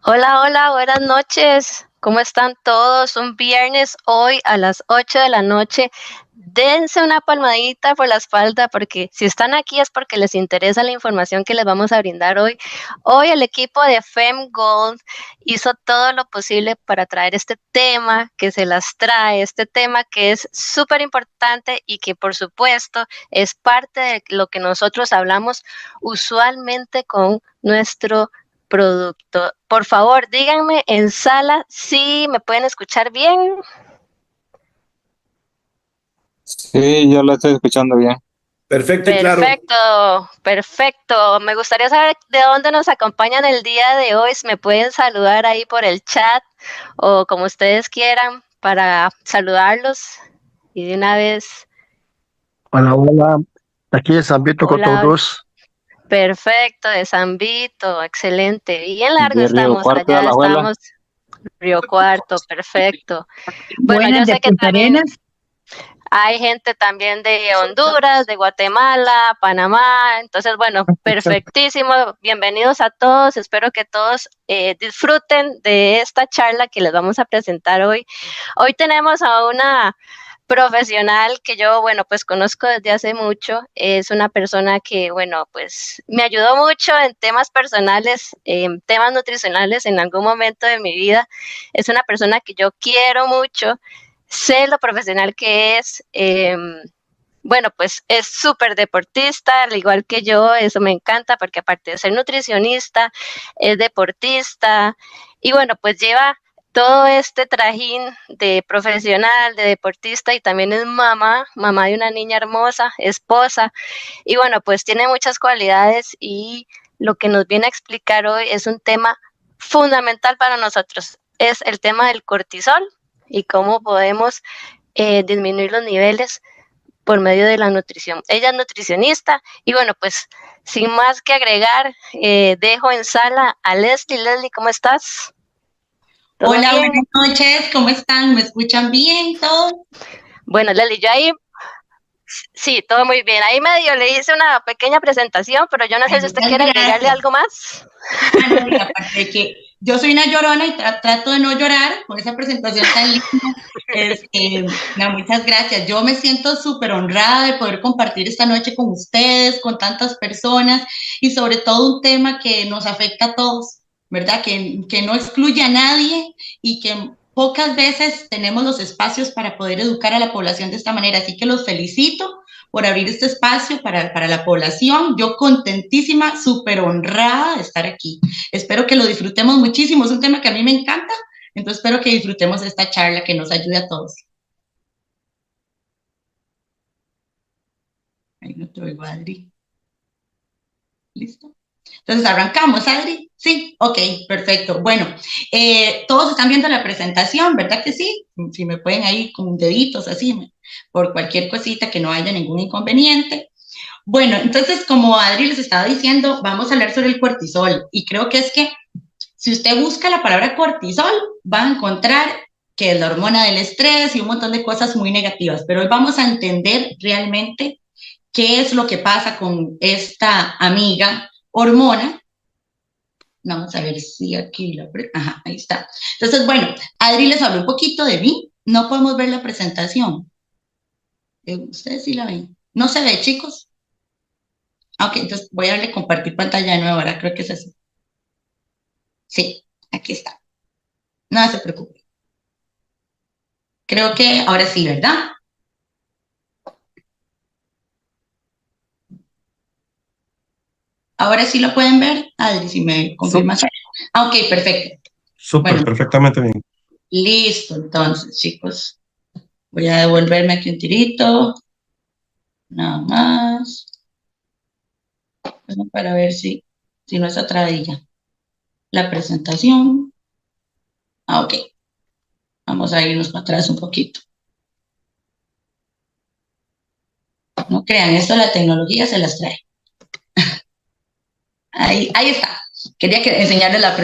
Hola, hola, buenas noches. ¿Cómo están todos? Un viernes hoy a las 8 de la noche. Dense una palmadita por la espalda porque si están aquí es porque les interesa la información que les vamos a brindar hoy. Hoy el equipo de FemGold hizo todo lo posible para traer este tema que se las trae, este tema que es súper importante y que por supuesto es parte de lo que nosotros hablamos usualmente con nuestro producto. Por favor, díganme en sala si me pueden escuchar bien. Sí, yo lo estoy escuchando bien. Perfecto y claro. Perfecto, perfecto. Me gustaría saber de dónde nos acompañan el día de hoy. Si me pueden saludar ahí por el chat o como ustedes quieran para saludarlos y de una vez. Hola, hola. Aquí de San Vito Hola, Cotobruz. perfecto, de San Vito, excelente. Bien largo De Río estamos, Cuarto de allá Alajuela. estamos, Río Cuarto, perfecto. Bueno, yo Buenas de sé que Punta también Arenas. hay gente también de Honduras, de Guatemala, Panamá. Entonces, bueno, perfectísimo. Bienvenidos a todos. Espero que todos disfruten de esta charla que les vamos a presentar hoy. Hoy tenemos a una profesional que yo, bueno, pues conozco desde hace mucho. Es una persona que, bueno, pues me ayudó mucho en temas personales, en temas nutricionales en algún momento de mi vida. Es una persona que yo quiero mucho, sé lo profesional que es. Bueno, pues es súper deportista, al igual que yo, eso me encanta porque aparte de ser nutricionista, es deportista y bueno, pues lleva todo este trajín de profesional, de deportista y también es mamá, mamá de una niña hermosa, esposa y bueno, pues tiene muchas cualidades y lo que nos viene a explicar hoy es un tema fundamental para nosotros, es el tema del cortisol y cómo podemos disminuir los niveles por medio de la nutrición. Ella es nutricionista y bueno, pues sin más que agregar, dejo en sala a Leslie. Leslie, ¿cómo estás? ¿Todo Hola, bien? buenas noches, ¿cómo están? ¿Me escuchan bien todos? Bueno, Leslie, yo ahí, sí, todo muy bien. Ahí medio le hice una pequeña presentación, pero yo no sé Ay, si usted muchas quiere agregarle gracias. algo más. Ah, no, y aparte de que yo soy una llorona y trato de no llorar con esa presentación tan linda. No, muchas gracias. Yo me siento súper honrada de poder compartir esta noche con ustedes, con tantas personas y sobre todo un tema que nos afecta a todos, ¿verdad? Que no excluye a nadie y que pocas veces tenemos los espacios para poder educar a la población de esta manera. Así que los felicito por abrir este espacio para la población. Yo contentísima, súper honrada de estar aquí. Espero que lo disfrutemos muchísimo. Es un tema que a mí me encanta. Entonces espero que disfrutemos esta charla que nos ayude a todos. Ahí no te oigo, Adri. ¿Listo? Entonces arrancamos, Adri. Sí, ok, perfecto. Bueno, todos están viendo la presentación, ¿verdad que sí? Si me pueden ahí con deditos así, por cualquier cosita que no haya ningún inconveniente. Bueno, entonces como Adri les estaba diciendo, vamos a hablar sobre el cortisol y creo que es que si usted busca la palabra cortisol, va a encontrar que es la hormona del estrés y un montón de cosas muy negativas, pero hoy vamos a entender realmente qué es lo que pasa con esta amiga hormona. Vamos a ver si aquí la... Ajá, ahí está. Entonces, bueno, Adri les habló un poquito de mí. No podemos ver la presentación. Ustedes sí la ven. No se ve, chicos. Ok, entonces voy a darle compartir pantalla de nuevo. Ahora creo que es así. Sí, aquí está. No se preocupe. Creo que ahora sí, ¿verdad? Ahora sí lo pueden ver. Adri, si me confirmas. Ah, ok, perfecto. Súper, Bueno, perfectamente bien. listo. Entonces, chicos, voy a devolverme aquí un tirito. Nada más. Bueno, para ver si no es otra de ella. La presentación. Ah, ok. Vamos a irnos para atrás un poquito. No crean, esto la tecnología se las trae. Ahí está. Quería enseñarles la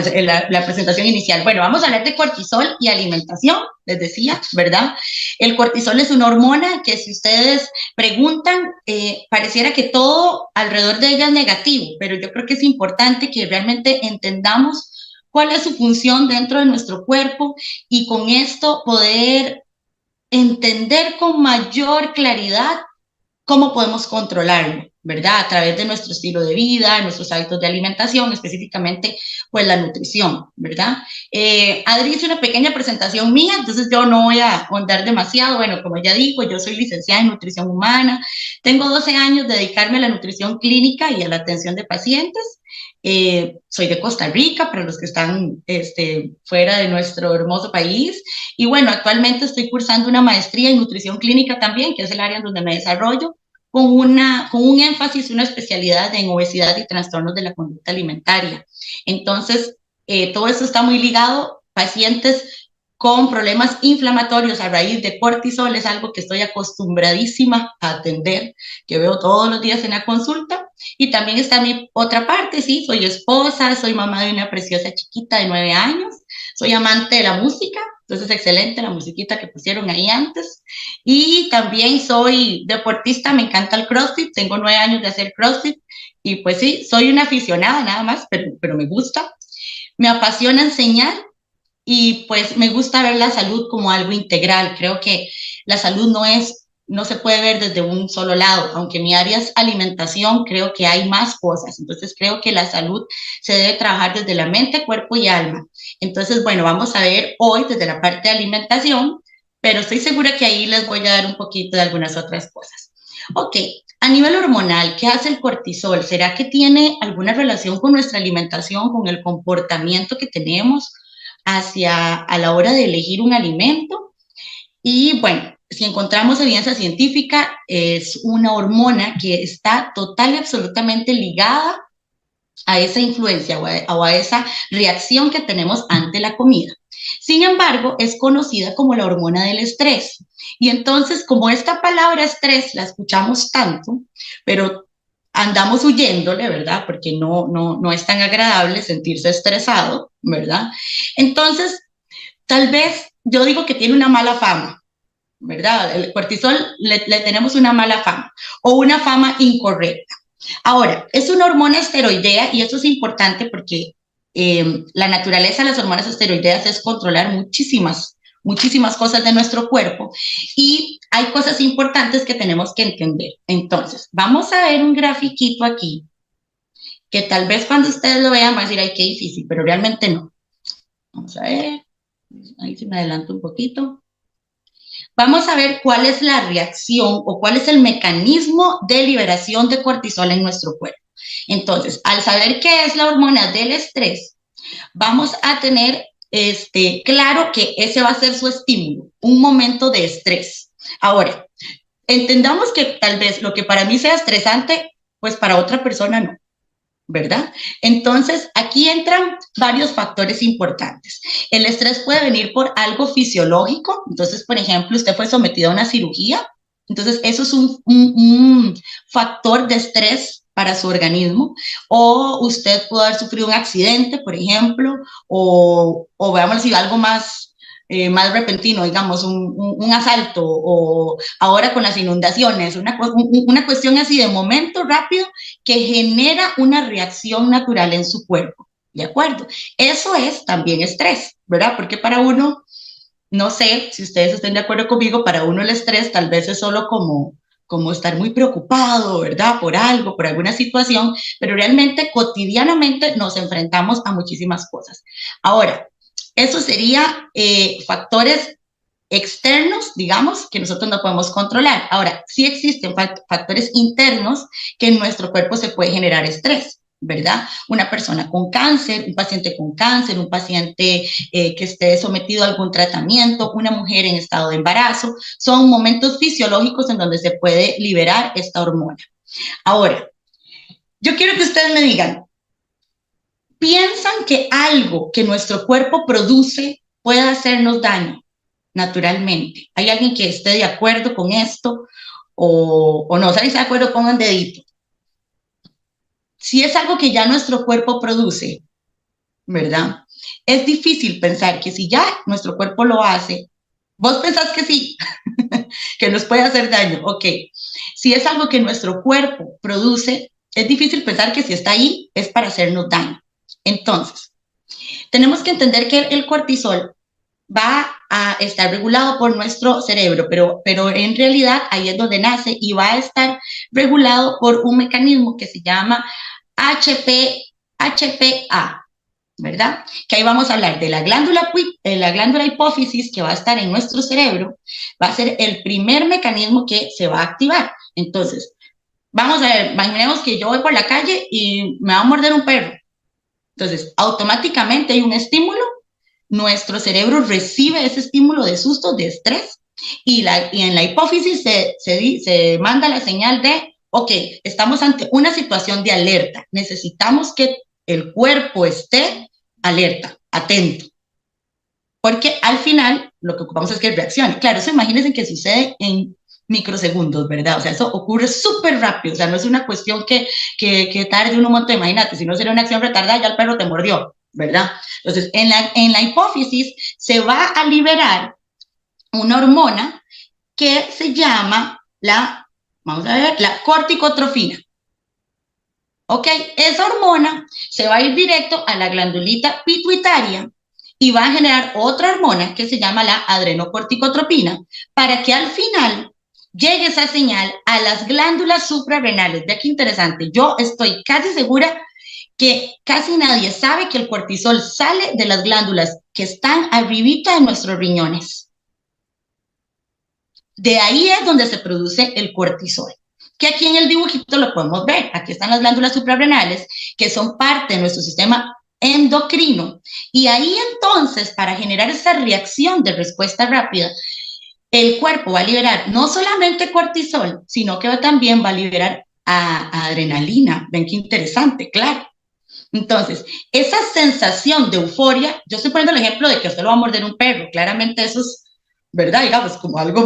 presentación inicial. Bueno, vamos a hablar de cortisol y alimentación, les decía, ¿verdad? El cortisol es una hormona que si ustedes preguntan, pareciera que todo alrededor de ella es negativo, pero yo creo que es importante que realmente entendamos cuál es su función dentro de nuestro cuerpo y con esto poder entender con mayor claridad cómo podemos controlarlo, ¿verdad? A través de nuestro estilo de vida, nuestros hábitos de alimentación, específicamente, pues la nutrición, ¿verdad? Adri hizo una pequeña presentación mía, entonces yo no voy a ahondar demasiado. Bueno, como ya dijo, yo soy licenciada en nutrición humana, tengo 12 años de dedicarme a la nutrición clínica y a la atención de pacientes. Soy de Costa Rica, para los que están fuera de nuestro hermoso país. Y bueno, actualmente estoy cursando una maestría en nutrición clínica también, que es el área en donde me desarrollo, con un énfasis, una especialidad en obesidad y trastornos de la conducta alimentaria. Entonces, todo esto está muy ligado. Pacientes con problemas inflamatorios a raíz de cortisol es algo que estoy acostumbradísima a atender, que veo todos los días en la consulta. Y también está mi otra parte, sí, soy esposa, soy mamá de una preciosa chiquita de 9 años, soy amante de la música, entonces excelente la musiquita que pusieron ahí antes. Y también soy deportista, me encanta el CrossFit, tengo 9 años de hacer CrossFit. Y pues sí, soy una aficionada nada más, pero me gusta. Me apasiona enseñar. Y pues me gusta ver la salud como algo integral. Creo que la salud no se puede ver desde un solo lado, aunque mi área es alimentación, creo que hay más cosas. Entonces creo que la salud se debe trabajar desde la mente, cuerpo y alma. Entonces, bueno, vamos a ver hoy desde la parte de alimentación, pero estoy segura que ahí les voy a dar un poquito de algunas otras cosas. Ok, a nivel hormonal, ¿qué hace el cortisol? ¿Será que tiene alguna relación con nuestra alimentación, con el comportamiento que tenemos a la hora de elegir un alimento? Y bueno, si encontramos evidencia científica, es una hormona que está total y absolutamente ligada a esa influencia o a esa reacción que tenemos ante la comida. Sin embargo, es conocida como la hormona del estrés. Y entonces, como esta palabra estrés la escuchamos tanto, pero andamos huyéndole, ¿verdad? Porque no es tan agradable sentirse estresado, ¿verdad? Entonces, tal vez yo digo que tiene una mala fama, ¿verdad? El cortisol le tenemos una mala fama o una fama incorrecta. Ahora, es una hormona esteroidea y eso es importante porque la naturaleza de las hormonas esteroideas es controlar muchísimas cosas de nuestro cuerpo y hay cosas importantes que tenemos que entender. Entonces, vamos a ver un grafiquito aquí que tal vez cuando ustedes lo vean van a decir, ay, qué difícil, pero realmente no. Vamos a ver, ahí se me adelanta un poquito. Vamos a ver cuál es la reacción o cuál es el mecanismo de liberación de cortisol en nuestro cuerpo. Entonces, al saber qué es la hormona del estrés, vamos a tener claro que ese va a ser su estímulo, un momento de estrés. Ahora, entendamos que tal vez lo que para mí sea estresante, pues para otra persona no, ¿verdad? Entonces, aquí entran varios factores importantes. El estrés puede venir por algo fisiológico. Entonces, por ejemplo, usted fue sometido a una cirugía. Entonces, eso es un factor de estrés para su organismo. O usted pudo haber sufrido un accidente, por ejemplo, o veamos si algo más repentino, digamos, un asalto, o ahora con las inundaciones, una cuestión así de momento rápido que genera una reacción natural en su cuerpo, ¿de acuerdo? Eso es también estrés, ¿verdad? Porque para uno, no sé si ustedes estén de acuerdo conmigo, para uno el estrés tal vez es solo como estar muy preocupado, ¿verdad? Por algo, por alguna situación, pero realmente cotidianamente nos enfrentamos a muchísimas cosas. Ahora, eso sería factores externos, digamos, que nosotros no podemos controlar. Ahora, sí existen factores internos que en nuestro cuerpo se puede generar estrés, ¿verdad? Una persona con cáncer, un paciente con cáncer, un paciente que esté sometido a algún tratamiento, una mujer en estado de embarazo, son momentos fisiológicos en donde se puede liberar esta hormona. Ahora, yo quiero que ustedes me digan, ¿piensan que algo que nuestro cuerpo produce puede hacernos daño naturalmente? ¿Hay alguien que esté de acuerdo con esto o no? ¿Saben si está de acuerdo? Pongan dedito. Si es algo que ya nuestro cuerpo produce, ¿verdad? Es difícil pensar que si ya nuestro cuerpo lo hace, vos pensás que sí, que nos puede hacer daño. Ok, si es algo que nuestro cuerpo produce, es difícil pensar que si está ahí es para hacernos daño. Entonces, Tenemos que entender que el cortisol va a estar regulado por nuestro cerebro, pero en realidad ahí es donde nace y va a estar regulado por un mecanismo que se llama HPA, ¿verdad? Que ahí vamos a hablar de la glándula hipófisis que va a estar en nuestro cerebro, va a ser el primer mecanismo que se va a activar. Entonces, vamos a ver, imaginemos que yo voy por la calle y me va a morder un perro. Entonces, automáticamente hay un estímulo, nuestro cerebro recibe ese estímulo de susto, de estrés, y en la hipófisis se manda la señal de, ok, estamos ante una situación de alerta, necesitamos que el cuerpo esté alerta, atento, porque al final lo que ocupamos es que reaccione. Claro, eso imagínense que sucede en microsegundos, ¿verdad? O sea, eso ocurre súper rápido, o sea, no es una cuestión que tarde un montón, imagínate, si no sería una acción retardada, ya el perro te mordió, ¿verdad? Entonces, en la hipófisis se va a liberar una hormona que se llama vamos a ver, la corticotrofina. ¿Ok? Esa hormona se va a ir directo a la glandulita pituitaria y va a generar otra hormona que se llama la adrenocorticotropina para que al final llegue esa señal a las glándulas suprarrenales. Ve qué interesante. Yo estoy casi segura que casi nadie sabe que el cortisol sale de las glándulas que están arribita de nuestros riñones. De ahí es donde se produce el cortisol, que aquí en el dibujito lo podemos ver. Aquí están las glándulas suprarrenales, que son parte de nuestro sistema endocrino. Y ahí entonces, para generar esa reacción de respuesta rápida, el cuerpo va a liberar no solamente cortisol, sino que también va a liberar adrenalina. Ven qué interesante, claro. Entonces, esa sensación de euforia, yo estoy poniendo el ejemplo de que usted lo va a morder un perro, claramente eso es, ¿verdad? Digamos, como algo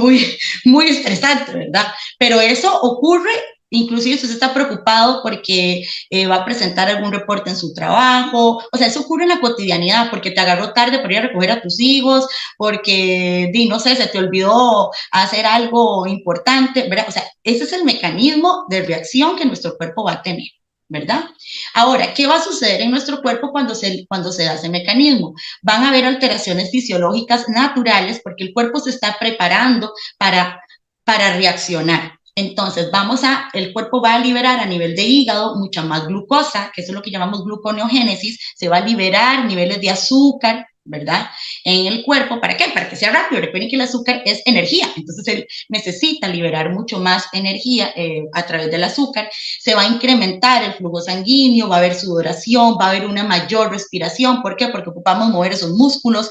muy estresante, ¿verdad? Pero eso ocurre, inclusive si usted está preocupado porque va a presentar algún reporte en su trabajo, o sea, eso ocurre en la cotidianidad, porque te agarró tarde para ir a recoger a tus hijos, porque, no sé, se te olvidó hacer algo importante, ¿verdad? O sea, ese es el mecanismo de reacción que nuestro cuerpo va a tener, ¿verdad? Ahora, ¿qué va a suceder en nuestro cuerpo cuando se da ese mecanismo? Van a haber alteraciones fisiológicas naturales porque el cuerpo se está preparando para reaccionar. Entonces, el cuerpo va a liberar a nivel de hígado mucha más glucosa, que eso es lo que llamamos gluconeogénesis, se va a liberar niveles de azúcar, ¿verdad? En el cuerpo, ¿para qué? Para que sea rápido. Recuerden que el azúcar es energía, entonces él necesita liberar mucho más energía a través del azúcar. Se va a incrementar el flujo sanguíneo, va a haber sudoración, va a haber una mayor respiración. ¿Por qué? Porque ocupamos mover esos músculos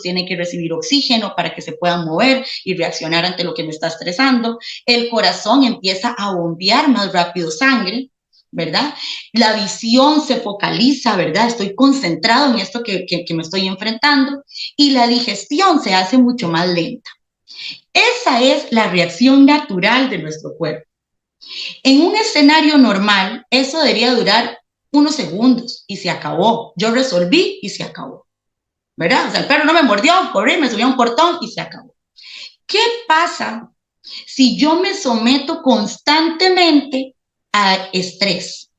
tienen que recibir oxígeno para que se puedan mover y reaccionar ante lo que me está estresando. El corazón empieza a bombear más rápido sangre, ¿verdad? La visión se focaliza, ¿verdad? Estoy concentrado en esto que me estoy enfrentando y la digestión se hace mucho más lenta. Esa es la reacción natural de nuestro cuerpo. En un escenario normal, eso debería durar unos segundos y se acabó. Yo resolví y se acabó, ¿verdad? O sea, el perro no me mordió, corrí, me subió a un portón y se acabó. ¿Qué pasa si yo me someto constantemente a estrés?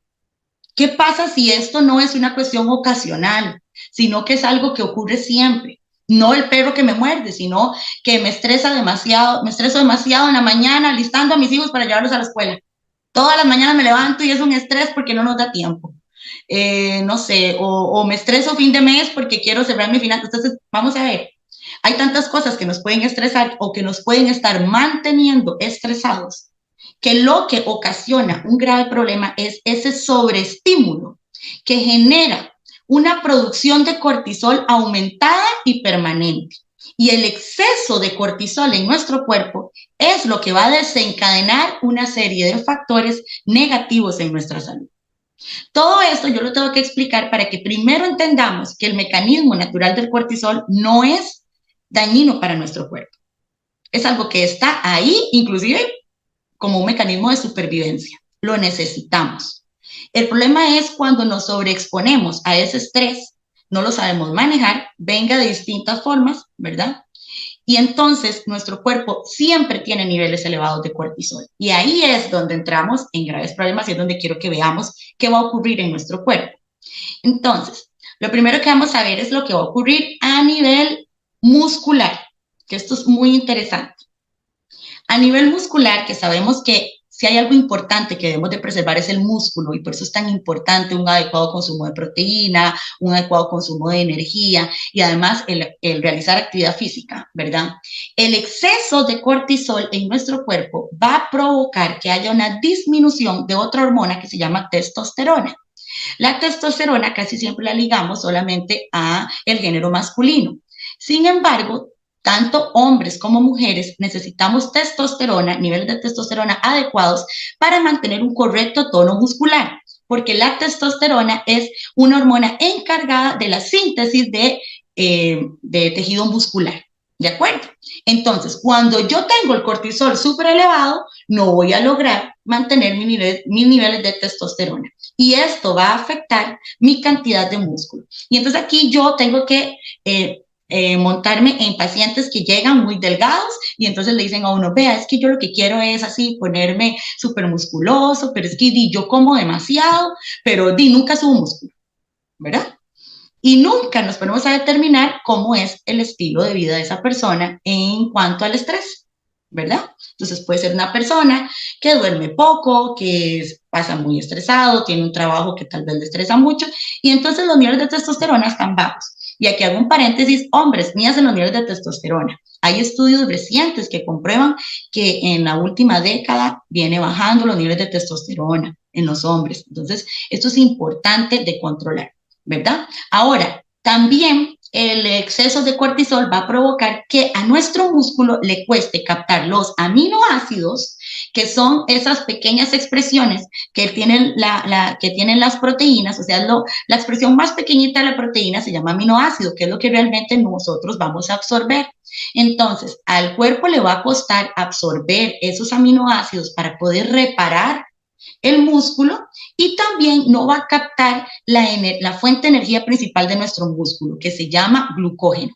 ¿Qué pasa si esto no es una cuestión ocasional, sino que es algo que ocurre siempre? No el perro que me muerde, sino que me estreso demasiado en la mañana alistando a mis hijos para llevarlos a la escuela. Todas las mañanas me levanto y es un estrés porque no nos da tiempo. No sé, o me estreso fin de mes porque quiero cerrar mi final. Entonces, vamos a ver, hay tantas cosas que nos pueden estresar o que nos pueden estar manteniendo estresados, que lo que ocasiona un grave problema es ese sobreestímulo que genera una producción de cortisol aumentada y permanente. Y el exceso de cortisol en nuestro cuerpo es lo que va a desencadenar una serie de factores negativos en nuestra salud. Todo esto yo lo tengo que explicar para que primero entendamos que el mecanismo natural del cortisol no es dañino para nuestro cuerpo. Es algo que está ahí, inclusive como un mecanismo de supervivencia. Lo necesitamos. El problema es cuando nos sobreexponemos a ese estrés, no lo sabemos manejar, venga de distintas formas, ¿verdad? Y entonces nuestro cuerpo siempre tiene niveles elevados de cortisol. Y ahí es donde entramos en graves problemas y es donde quiero que veamos qué va a ocurrir en nuestro cuerpo. Entonces, Lo primero que vamos a ver es lo que va a ocurrir a nivel muscular, que esto es muy interesante. A nivel muscular, que sabemos que si hay algo importante que debemos de preservar es el músculo, y por eso es tan importante un adecuado consumo de proteína, un adecuado consumo de energía, y además el realizar actividad física, ¿verdad? El exceso de cortisol en nuestro cuerpo va a provocar que haya una disminución de otra hormona que se llama testosterona. La testosterona casi siempre la ligamos solamente a el género masculino. Sin embargo, tanto hombres como mujeres necesitamos testosterona, niveles de testosterona adecuados para mantener un correcto tono muscular, porque la testosterona es una hormona encargada de la síntesis de tejido muscular. ¿De acuerdo? Entonces, cuando yo tengo el cortisol súper elevado, no voy a lograr mantener mis niveles de testosterona. Y esto va a afectar mi cantidad de músculo. Y entonces aquí yo tengo que montarme en pacientes que llegan muy delgados y entonces le dicen a uno, vea, es que yo lo que quiero es así ponerme súper musculoso, pero es que yo como demasiado, pero nunca subo músculo, ¿verdad? Y nunca nos ponemos a determinar cómo es el estilo de vida de esa persona en cuanto al estrés, ¿verdad? Entonces puede ser una persona que duerme poco, que pasa muy estresado, tiene un trabajo que tal vez le estresa mucho, y entonces los niveles de testosterona están bajos. Y aquí hago un paréntesis, hombres, mídense los niveles de testosterona. Hay estudios recientes que comprueban que en la última década viene bajando los niveles de testosterona en los hombres. Entonces, esto es importante de controlar, ¿verdad? Ahora, también el exceso de cortisol va a provocar que a nuestro músculo le cueste captar los aminoácidos, que son esas pequeñas expresiones que tienen, que tienen las proteínas, o sea, la expresión más pequeñita de la proteína se llama aminoácido, que es lo que realmente nosotros vamos a absorber. Entonces, al cuerpo le va a costar absorber esos aminoácidos para poder reparar el músculo, y también no va a captar la fuente de energía principal de nuestro músculo, que se llama glucógeno.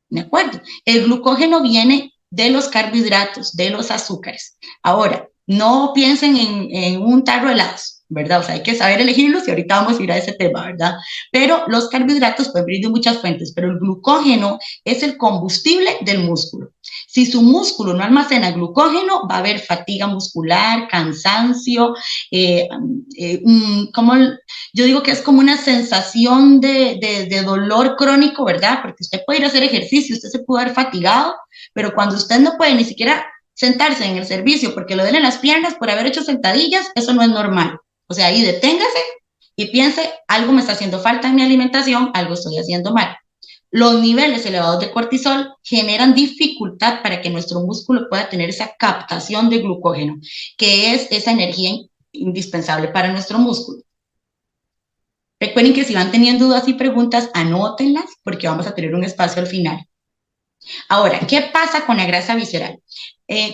¿De acuerdo? El glucógeno viene de los carbohidratos, de los azúcares. Ahora, no piensen en un tarro de helados, ¿verdad? O sea, hay que saber elegirlos y ahorita vamos a ir a ese tema, ¿verdad? Pero los carbohidratos pueden venir de muchas fuentes, pero el glucógeno es el combustible del músculo. Si su músculo no almacena glucógeno, va a haber fatiga muscular, cansancio, yo digo que es como una sensación de dolor crónico, ¿verdad? Porque usted puede ir a hacer ejercicio, usted se puede ver fatigado, pero cuando usted no puede ni siquiera sentarse en el servicio porque le duelen las piernas por haber hecho sentadillas, eso no es normal. O sea, ahí deténgase y piense, algo me está haciendo falta en mi alimentación, algo estoy haciendo mal. Los niveles elevados de cortisol generan dificultad para que nuestro músculo pueda tener esa captación de glucógeno, que es esa energía indispensable para nuestro músculo. Recuerden que si van teniendo dudas y preguntas, anótenlas porque vamos a tener un espacio al final. Ahora, ¿qué pasa con la grasa visceral?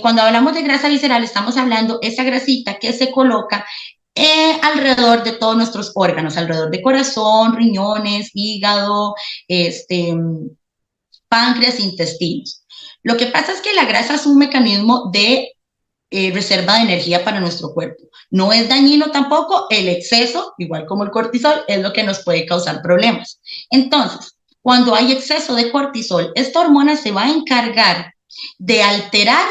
Cuando hablamos de grasa visceral, estamos hablando de esa grasita que se coloca alrededor de todos nuestros órganos, alrededor de corazón, riñones, hígado, páncreas, intestinos. Lo que pasa es que la grasa es un mecanismo de reserva de energía para nuestro cuerpo. No es dañino tampoco, el exceso, igual como el cortisol, es lo que nos puede causar problemas. Entonces, cuando hay exceso de cortisol, esta hormona se va a encargar de alterar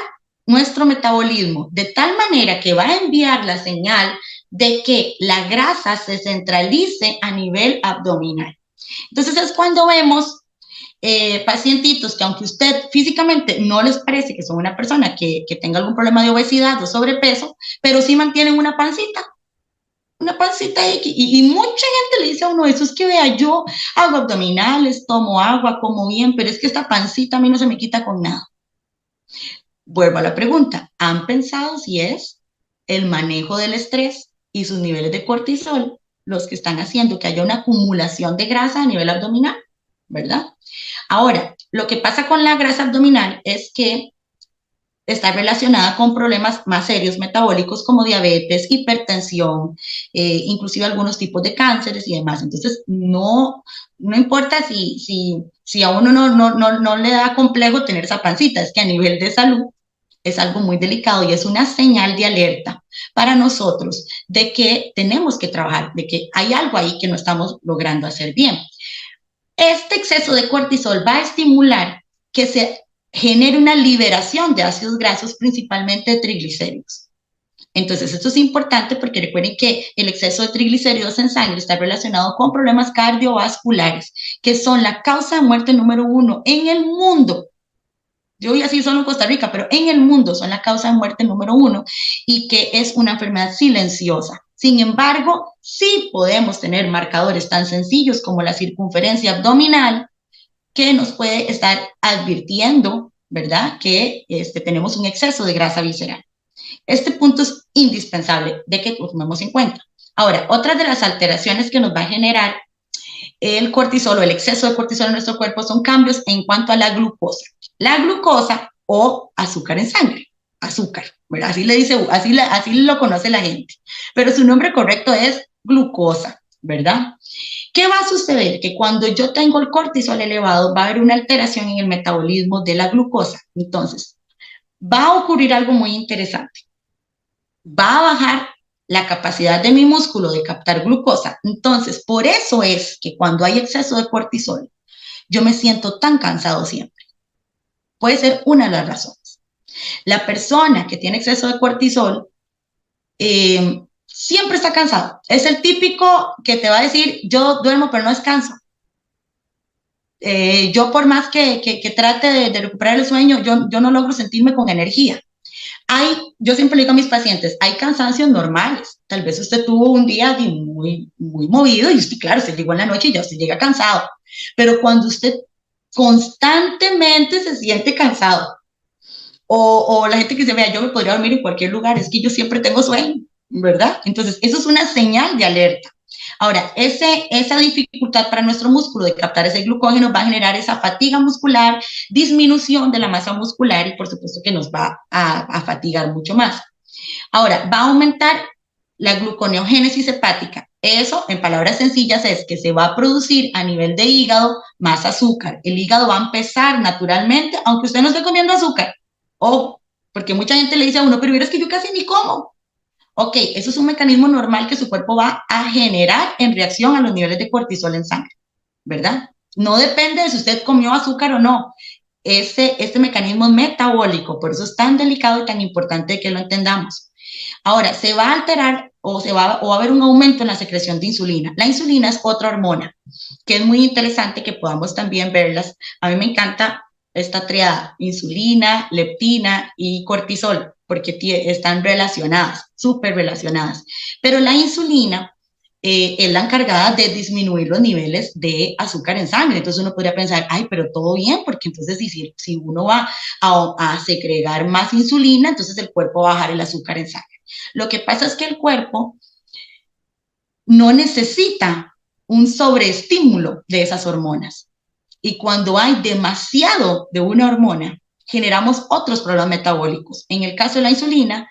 nuestro metabolismo de tal manera que va a enviar la señal de que la grasa se centralice a nivel abdominal. Entonces es cuando vemos pacientitos que aunque usted físicamente no les parece que son una persona que tenga algún problema de obesidad o sobrepeso, pero sí mantienen una pancita y mucha gente le dice a uno, eso es que vea, yo hago abdominales, tomo agua, como bien, pero es que esta pancita a mí no se me quita con nada. Vuelvo a la pregunta, ¿han pensado si es el manejo del estrés y sus niveles de cortisol los que están haciendo que haya una acumulación de grasa a nivel abdominal? ¿Verdad? Ahora, lo que pasa con la grasa abdominal es que está relacionada con problemas más serios metabólicos como diabetes, hipertensión, inclusive algunos tipos de cánceres y demás. Entonces, no importa si a uno no le da complejo tener esa pancita, es que a nivel de salud es algo muy delicado y es una señal de alerta para nosotros de que tenemos que trabajar, de que hay algo ahí que no estamos logrando hacer bien. Este exceso de cortisol va a estimular que se genere una liberación de ácidos grasos, principalmente de triglicéridos. Entonces, esto es importante porque recuerden que el exceso de triglicéridos en sangre está relacionado con problemas cardiovasculares, que son la causa de muerte número 1 en el mundo. Yo voy a decir solo en Costa Rica, pero en el mundo son la causa de muerte número 1 y que es una enfermedad silenciosa. Sin embargo, sí podemos tener marcadores tan sencillos como la circunferencia abdominal que nos puede estar advirtiendo, ¿verdad?, que tenemos un exceso de grasa visceral. Este punto es indispensable de que lo tomemos en cuenta. Ahora, otra de las alteraciones que nos va a generar el cortisol o el exceso de cortisol en nuestro cuerpo son cambios en cuanto a la glucosa. La glucosa o azúcar en sangre, azúcar, ¿verdad? Así le dice, así lo conoce la gente, pero su nombre correcto es glucosa, ¿verdad? ¿Qué va a suceder? Que cuando yo tengo el cortisol elevado va a haber una alteración en el metabolismo de la glucosa. Entonces, va a ocurrir algo muy interesante. Va a bajar la capacidad de mi músculo de captar glucosa. Entonces, por eso es que cuando hay exceso de cortisol, yo me siento tan cansado siempre. Puede ser una de las razones. La persona que tiene exceso de cortisol siempre está cansado. Es el típico que te va a decir, yo duermo pero no descanso. Yo por más que trate de recuperar el sueño, yo no logro sentirme con energía. Yo siempre le digo a mis pacientes, hay cansancios normales. Tal vez usted tuvo un día muy, muy movido y usted, claro, usted llegó en la noche y ya usted llega cansado. Pero cuando usted constantemente se siente cansado, o la gente que dice, vea, yo me podría dormir en cualquier lugar, es que yo siempre tengo sueño, ¿verdad? Entonces, eso es una señal de alerta. Ahora, esa dificultad para nuestro músculo de captar ese glucógeno va a generar esa fatiga muscular, disminución de la masa muscular y por supuesto que nos va a fatigar mucho más. Ahora, va a aumentar la gluconeogénesis hepática. Eso, en palabras sencillas, es que se va a producir a nivel de hígado más azúcar. El hígado va a empezar naturalmente, aunque usted no esté comiendo azúcar. Porque mucha gente le dice a uno, pero es que yo casi ni como. Ok, eso es un mecanismo normal que su cuerpo va a generar en reacción a los niveles de cortisol en sangre, ¿verdad? No depende de si usted comió azúcar o no. Este mecanismo es metabólico, por eso es tan delicado y tan importante que lo entendamos. Ahora, se va a alterar o va a haber un aumento en la secreción de insulina. La insulina es otra hormona que es muy interesante que podamos también verlas. A mí me encanta esta triada, insulina, leptina y cortisol, porque están relacionadas, súper relacionadas. Pero la insulina es la encargada de disminuir los niveles de azúcar en sangre. Entonces uno podría pensar, ay, pero todo bien, porque entonces si uno va a segregar más insulina, entonces el cuerpo va a bajar el azúcar en sangre. Lo que pasa es que el cuerpo no necesita un sobreestímulo de esas hormonas. Y cuando hay demasiado de una hormona, generamos otros problemas metabólicos. En el caso de la insulina,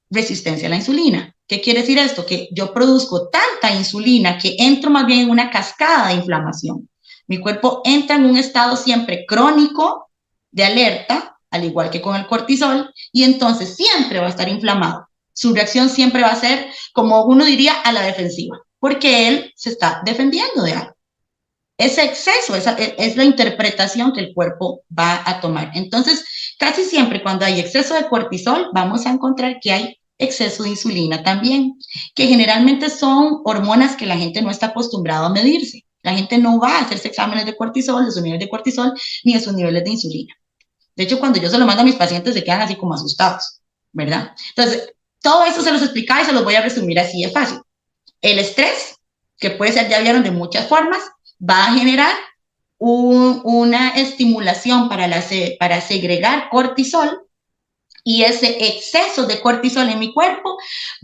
resistencia a la insulina. ¿Qué quiere decir esto? Que yo produzco tanta insulina que entro más bien en una cascada de inflamación. Mi cuerpo entra en un estado siempre crónico de alerta, al igual que con el cortisol, y entonces siempre va a estar inflamado. Su reacción siempre va a ser, como uno diría, a la defensiva, porque él se está defendiendo de algo. Ese exceso, esa es la interpretación que el cuerpo va a tomar. Entonces, casi siempre cuando hay exceso de cortisol, vamos a encontrar que hay exceso de insulina también, que generalmente son hormonas que la gente no está acostumbrada a medirse. La gente no va a hacerse exámenes de cortisol, de sus niveles de cortisol, ni de sus niveles de insulina. De hecho, cuando yo se lo mando a mis pacientes, se quedan así como asustados, ¿verdad? Entonces, todo eso se los explicaba y se los voy a resumir así de fácil. El estrés, que puede ser, ya vieron, de muchas formas, va a generar una estimulación para segregar cortisol, y ese exceso de cortisol en mi cuerpo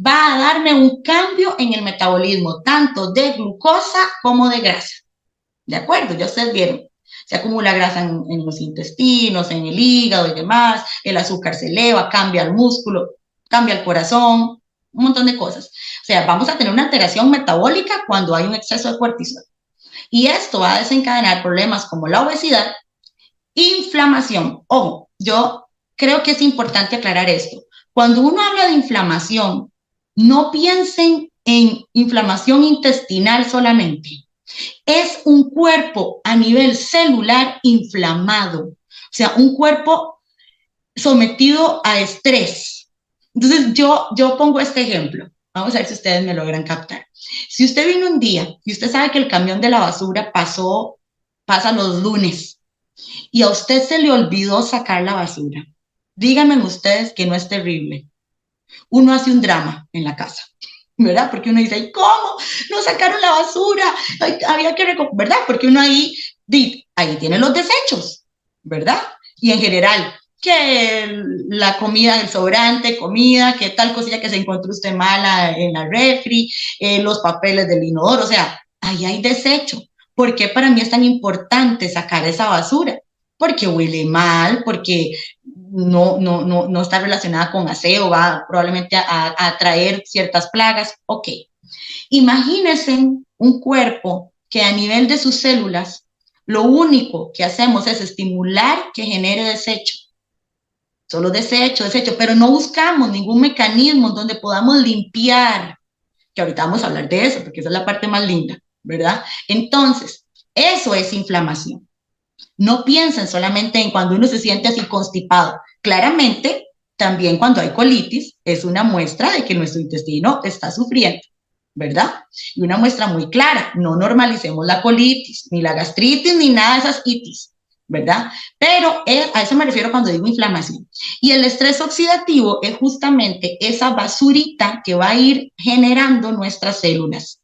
va a darme un cambio en el metabolismo, tanto de glucosa como de grasa. ¿De acuerdo? Ya ustedes vieron. Se acumula grasa en los intestinos, en el hígado y demás, el azúcar se eleva, cambia el músculo, cambia el corazón, un montón de cosas. O sea, vamos a tener una alteración metabólica cuando hay un exceso de cortisol. Y esto va a desencadenar problemas como la obesidad, inflamación. Ojo, yo creo que es importante aclarar esto. Cuando uno habla de inflamación, no piensen en inflamación intestinal solamente. Es un cuerpo a nivel celular inflamado, o sea, un cuerpo sometido a estrés. Entonces, yo pongo este ejemplo. Vamos a ver si ustedes me logran captar. Si usted vino un día y usted sabe que el camión de la basura pasa los lunes y a usted se le olvidó sacar la basura, díganme ustedes que no es terrible. Uno hace un drama en la casa, ¿verdad? Porque uno dice, ¿y cómo? No sacaron la basura, había que recoger, ¿verdad? Porque uno ahí tiene los desechos, ¿verdad? Y en general, que la comida, el sobrante, comida, que tal cosilla que se encontró usted mala en la refri, los papeles del inodoro, o sea, ahí hay desecho. ¿Por qué para mí es tan importante sacar esa basura? Porque huele mal, porque no está relacionada con aseo, va probablemente a atraer ciertas plagas. Ok, imagínense un cuerpo que a nivel de sus células, lo único que hacemos es estimular que genere desecho. Solo desecho, pero no buscamos ningún mecanismo donde podamos limpiar, que ahorita vamos a hablar de eso, porque esa es la parte más linda, ¿verdad? Entonces, eso es inflamación. No piensen solamente en cuando uno se siente así constipado. Claramente, también cuando hay colitis, es una muestra de que nuestro intestino está sufriendo, ¿verdad? Y una muestra muy clara, no normalicemos la colitis, ni la gastritis, ni nada de esas itis, ¿verdad? Pero a eso me refiero cuando digo inflamación. Y el estrés oxidativo es justamente esa basurita que va a ir generando nuestras células,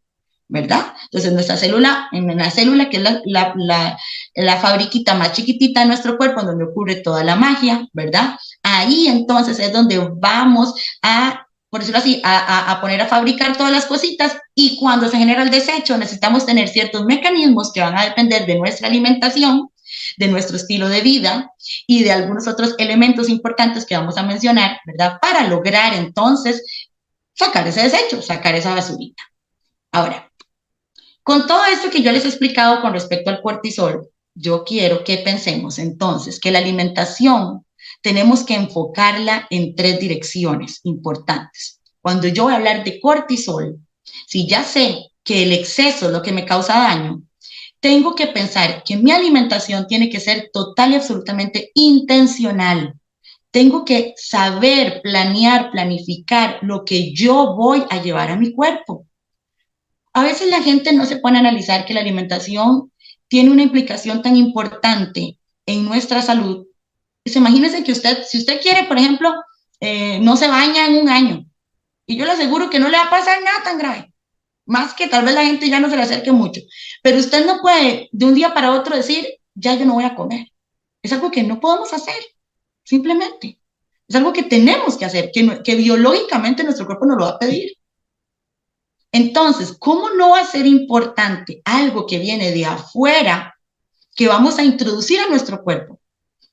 ¿verdad? Entonces, nuestra célula, en la célula, que es la fabriquita más chiquitita de nuestro cuerpo, donde ocurre toda la magia, ¿verdad? Ahí entonces es donde vamos a, por decirlo así, a poner a fabricar todas las cositas, y cuando se genera el desecho necesitamos tener ciertos mecanismos que van a depender de nuestra alimentación, de nuestro estilo de vida y de algunos otros elementos importantes que vamos a mencionar, ¿verdad? Para lograr entonces sacar ese desecho, sacar esa basurita. Ahora, con todo esto que yo les he explicado con respecto al cortisol, yo quiero que pensemos entonces que la alimentación tenemos que enfocarla en 3 direcciones importantes. Cuando yo voy a hablar de cortisol, si ya sé que el exceso es lo que me causa daño, tengo que pensar que mi alimentación tiene que ser total y absolutamente intencional. Tengo que saber planear, planificar lo que yo voy a llevar a mi cuerpo. A veces la gente no se pone a analizar que la alimentación tiene una implicación tan importante en nuestra salud. Pues imagínense que si usted quiere, por ejemplo, no se baña en un año, y yo le aseguro que no le va a pasar nada tan grave, más que tal vez la gente ya no se le acerque mucho, pero usted no puede de un día para otro decir, ya yo no voy a comer. Es algo que no podemos hacer, simplemente. Es algo que tenemos que hacer, que biológicamente nuestro cuerpo nos lo va a pedir. Entonces, ¿cómo no va a ser importante algo que viene de afuera que vamos a introducir a nuestro cuerpo?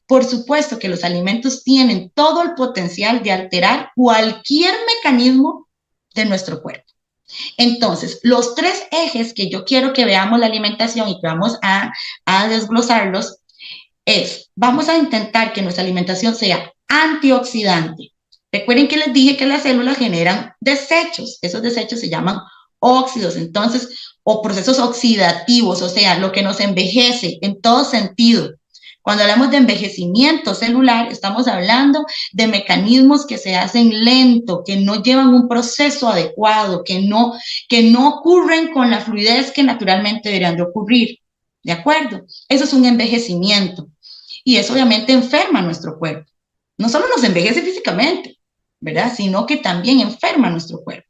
Por supuesto que los alimentos tienen todo el potencial de alterar cualquier mecanismo de nuestro cuerpo. Entonces, los 3 ejes que yo quiero que veamos la alimentación y que vamos a desglosarlos vamos a intentar que nuestra alimentación sea antioxidante. Recuerden que les dije que las células generan desechos. Esos desechos se llaman óxidos, entonces, o procesos oxidativos, o sea, lo que nos envejece en todo sentido. Cuando hablamos de envejecimiento celular, estamos hablando de mecanismos que se hacen lento, que no llevan un proceso adecuado, que no ocurren con la fluidez que naturalmente deberían de ocurrir. ¿De acuerdo? Eso es un envejecimiento. Y eso obviamente enferma nuestro cuerpo. No solo nos envejece físicamente, ¿verdad? Sino que también enferma nuestro cuerpo.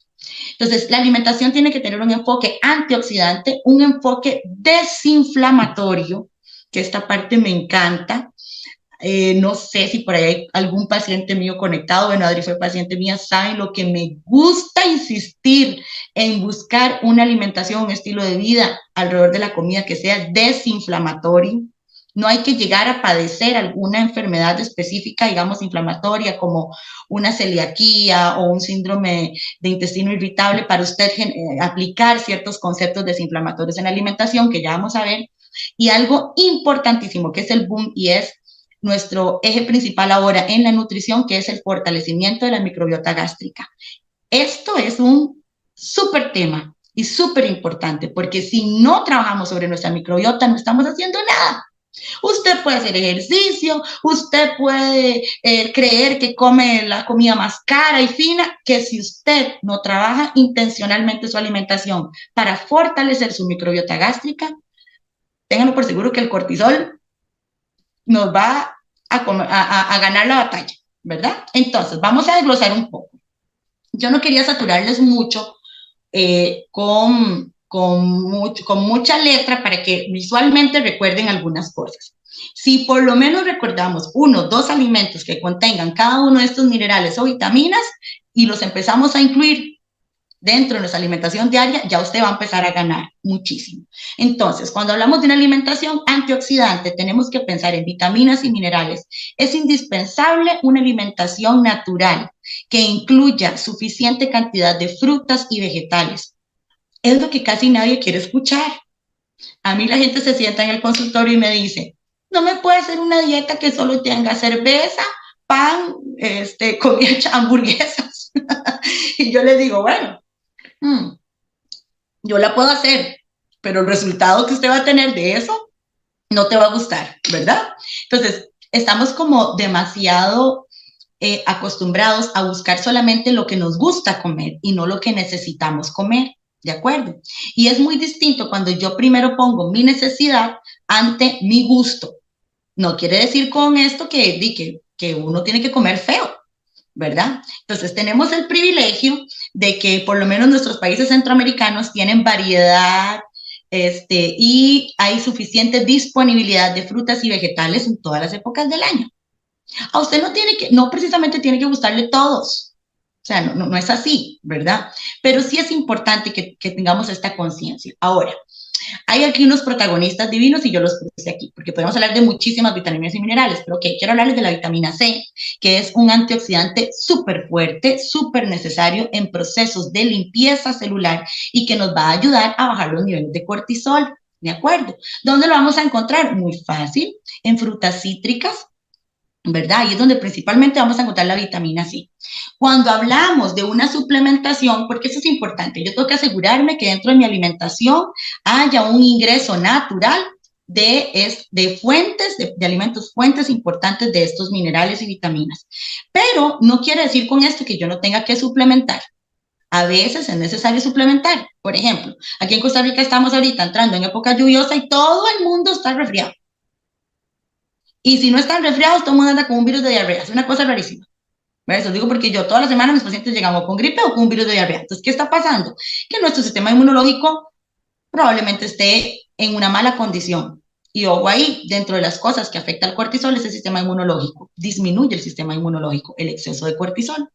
Entonces, la alimentación tiene que tener un enfoque antioxidante, un enfoque desinflamatorio, que esta parte me encanta. No sé si por ahí hay algún paciente mío conectado. Bueno, Adri fue paciente mía, saben lo que me gusta insistir en buscar una alimentación, un estilo de vida alrededor de la comida que sea desinflamatorio. No hay que llegar a padecer alguna enfermedad específica, digamos, inflamatoria, como una celiaquía o un síndrome de intestino irritable, para usted aplicar ciertos conceptos desinflamatorios en la alimentación, que ya vamos a ver. Y algo importantísimo, que es el boom, y es nuestro eje principal ahora en la nutrición, que es el fortalecimiento de la microbiota gástrica. Esto es un súper tema. Y súper importante, porque si no trabajamos sobre nuestra microbiota, no estamos haciendo nada. Usted puede hacer ejercicio, usted puede creer que come la comida más cara y fina, que si usted no trabaja intencionalmente su alimentación para fortalecer su microbiota gástrica, ténganlo por seguro que el cortisol nos va a ganar la batalla, ¿verdad? Entonces, vamos a desglosar un poco. Yo no quería saturarles mucho con mucha letra para que visualmente recuerden algunas cosas. Si por lo menos recordamos 1 o 2 alimentos que contengan cada uno de estos minerales o vitaminas y los empezamos a incluir dentro de nuestra alimentación diaria, ya usted va a empezar a ganar muchísimo. Entonces, cuando hablamos de una alimentación antioxidante, tenemos que pensar en vitaminas y minerales. Es indispensable una alimentación natural que incluya suficiente cantidad de frutas y vegetales. Es lo que casi nadie quiere escuchar. A mí la gente se sienta en el consultorio y me dice, no me puede hacer una dieta que solo tenga cerveza, pan, comida, hamburguesas. Y yo le digo, bueno, yo la puedo hacer, pero el resultado que usted va a tener de eso no te va a gustar, ¿verdad? Entonces, estamos como demasiado acostumbrados a buscar solamente lo que nos gusta comer y no lo que necesitamos comer, ¿de acuerdo? Y es muy distinto cuando yo primero pongo mi necesidad ante mi gusto. No quiere decir con esto que uno tiene que comer feo, ¿verdad? Entonces, tenemos el privilegio de que por lo menos nuestros países centroamericanos tienen variedad y hay suficiente disponibilidad de frutas y vegetales en todas las épocas del año. A usted no precisamente tiene que gustarle todos. O sea, no es así, ¿verdad? Pero sí es importante que tengamos esta conciencia. Ahora, hay aquí unos protagonistas divinos y yo los puse aquí, porque podemos hablar de muchísimas vitaminas y minerales, pero quiero hablarles de la vitamina C, que es un antioxidante súper fuerte, súper necesario en procesos de limpieza celular y que nos va a ayudar a bajar los niveles de cortisol, ¿de acuerdo? ¿Dónde lo vamos a encontrar? Muy fácil, en frutas cítricas, ¿verdad? Y es donde principalmente vamos a encontrar la vitamina C. Cuando hablamos de una suplementación, porque eso es importante, yo tengo que asegurarme que dentro de mi alimentación haya un ingreso natural de fuentes, de alimentos fuentes importantes de estos minerales y vitaminas. Pero no quiere decir con esto que yo no tenga que suplementar. A veces es necesario suplementar. Por ejemplo, aquí en Costa Rica estamos ahorita entrando en época lluviosa y todo el mundo está resfriado. Y si no están resfriados, todo el mundo anda con un virus de diarrea. Es una cosa rarísima. Eso digo porque yo todas las semanas mis pacientes llegan o con gripe o con un virus de diarrea. Entonces, ¿qué está pasando? Que nuestro sistema inmunológico probablemente esté en una mala condición. Y ojo ahí, dentro de las cosas que afecta al cortisol es el sistema inmunológico. Disminuye el sistema inmunológico, el exceso de cortisol.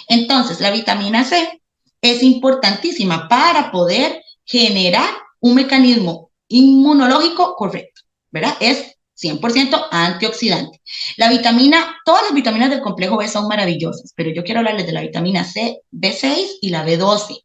Entonces, la vitamina C es importantísima para poder generar un mecanismo inmunológico correcto, ¿verdad? Es 100% antioxidante. Todas las vitaminas del complejo B son maravillosas, pero yo quiero hablarles de la vitamina C, B6 y la B12,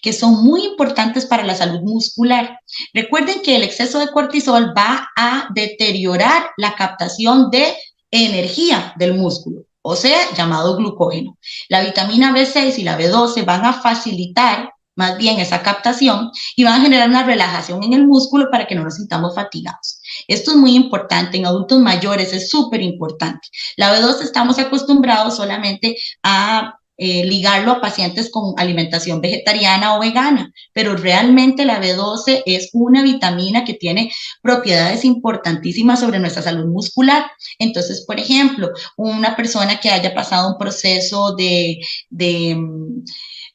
que son muy importantes para la salud muscular. Recuerden que el exceso de cortisol va a deteriorar la captación de energía del músculo, o sea, llamado glucógeno. La vitamina B6 y la B12 van a facilitar más bien esa captación y van a generar una relajación en el músculo para que no nos sintamos fatigados. Esto es muy importante, en adultos mayores es súper importante. La B12 estamos acostumbrados solamente a ligarlo a pacientes con alimentación vegetariana o vegana, pero realmente la B12 es una vitamina que tiene propiedades importantísimas sobre nuestra salud muscular. Entonces, por ejemplo, una persona que haya pasado un proceso de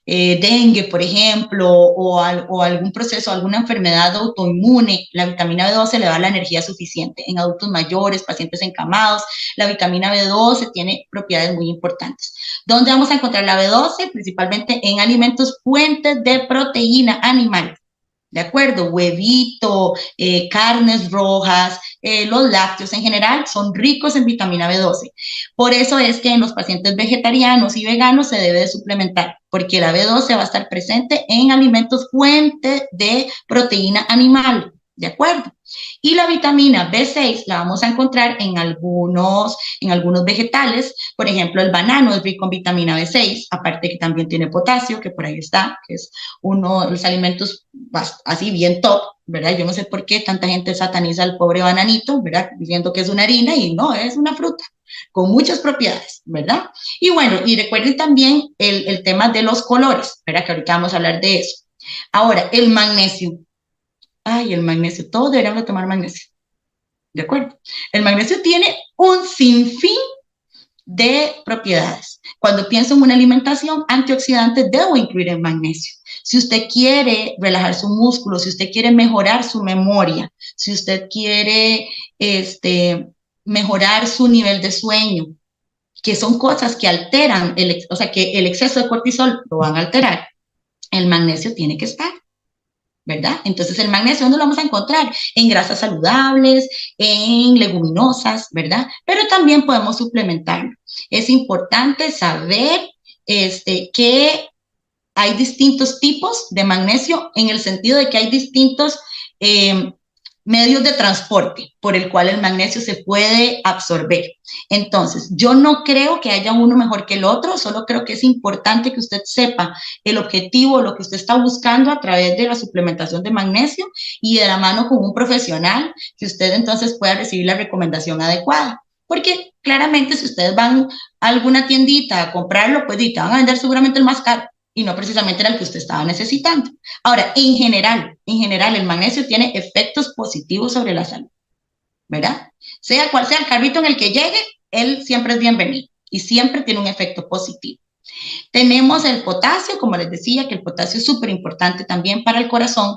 dengue, por ejemplo, o algún proceso, alguna enfermedad autoinmune, la vitamina B12 le da la energía suficiente. En adultos mayores, pacientes encamados, la vitamina B12 tiene propiedades muy importantes. ¿Dónde vamos a encontrar la B12? Principalmente en alimentos fuentes de proteína animal. ¿De acuerdo? Huevito, carnes rojas, los lácteos en general son ricos en vitamina B12. Por eso es que en los pacientes vegetarianos y veganos se debe de suplementar, porque la B12 va a estar presente en alimentos fuente de proteína animal. ¿de acuerdo? Y la vitamina B6 la vamos a encontrar en algunos vegetales, por ejemplo, el banano es rico en vitamina B6, aparte que también tiene potasio, que por ahí está, que es uno de los alimentos así bien top, ¿verdad? Yo no sé por qué tanta gente sataniza al pobre bananito, ¿verdad? Diciendo que es una harina y no, es una fruta con muchas propiedades, ¿verdad? Y bueno, y recuerden también el tema de los colores, ¿verdad? Que ahorita vamos a hablar de eso. Ahora, el magnesio. Ay, el magnesio, todos deberíamos tomar magnesio, ¿de acuerdo? El magnesio tiene un sinfín de propiedades. Cuando pienso en una alimentación antioxidante, debo incluir el magnesio. Si usted quiere relajar su músculo, si usted quiere mejorar su memoria, si usted quiere mejorar su nivel de sueño, que son cosas que alteran, o sea, que el exceso de cortisol lo van a alterar, el magnesio tiene que estar, ¿verdad? Entonces el magnesio, ¿dónde lo vamos a encontrar? En grasas saludables, en leguminosas, ¿verdad? Pero también podemos suplementarlo. Es importante saber que hay distintos tipos de magnesio en el sentido de que hay distintos medios de transporte por el cual el magnesio se puede absorber. Entonces, yo no creo que haya uno mejor que el otro, solo creo que es importante que usted sepa el objetivo, lo que usted está buscando a través de la suplementación de magnesio y de la mano con un profesional, que usted entonces pueda recibir la recomendación adecuada. Porque claramente si ustedes van a alguna tiendita a comprarlo, pues te van a vender seguramente el más caro y no precisamente era el que usted estaba necesitando. Ahora, en general, el magnesio tiene efectos positivos sobre la salud, ¿verdad? Sea cual sea el carrito en el que llegue, él siempre es bienvenido y siempre tiene un efecto positivo. Tenemos el potasio, como les decía, que el potasio es súper importante también para el corazón.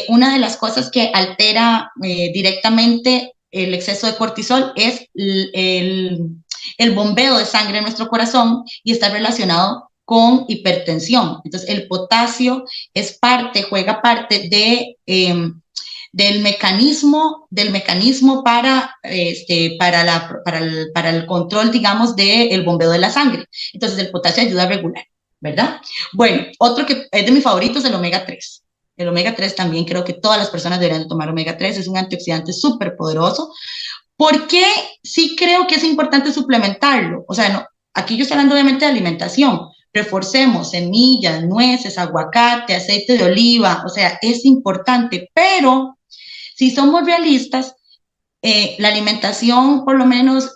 Una de las cosas que altera directamente el exceso de cortisol es el bombeo de sangre en nuestro corazón y está relacionado con hipertensión. Entonces, el potasio juega parte del mecanismo para el control, digamos, del bombeo de la sangre. Entonces, el potasio ayuda a regular, ¿verdad? Bueno, otro que es de mis favoritos es el omega 3. El omega 3 también creo que todas las personas deberían tomar omega 3, es un antioxidante súper poderoso. ¿Por qué sí creo que es importante suplementarlo? O sea, no, aquí yo estoy hablando obviamente de alimentación. Reforcemos semillas, nueces, aguacate, aceite de oliva, o sea, es importante, pero si somos realistas, la alimentación, por lo menos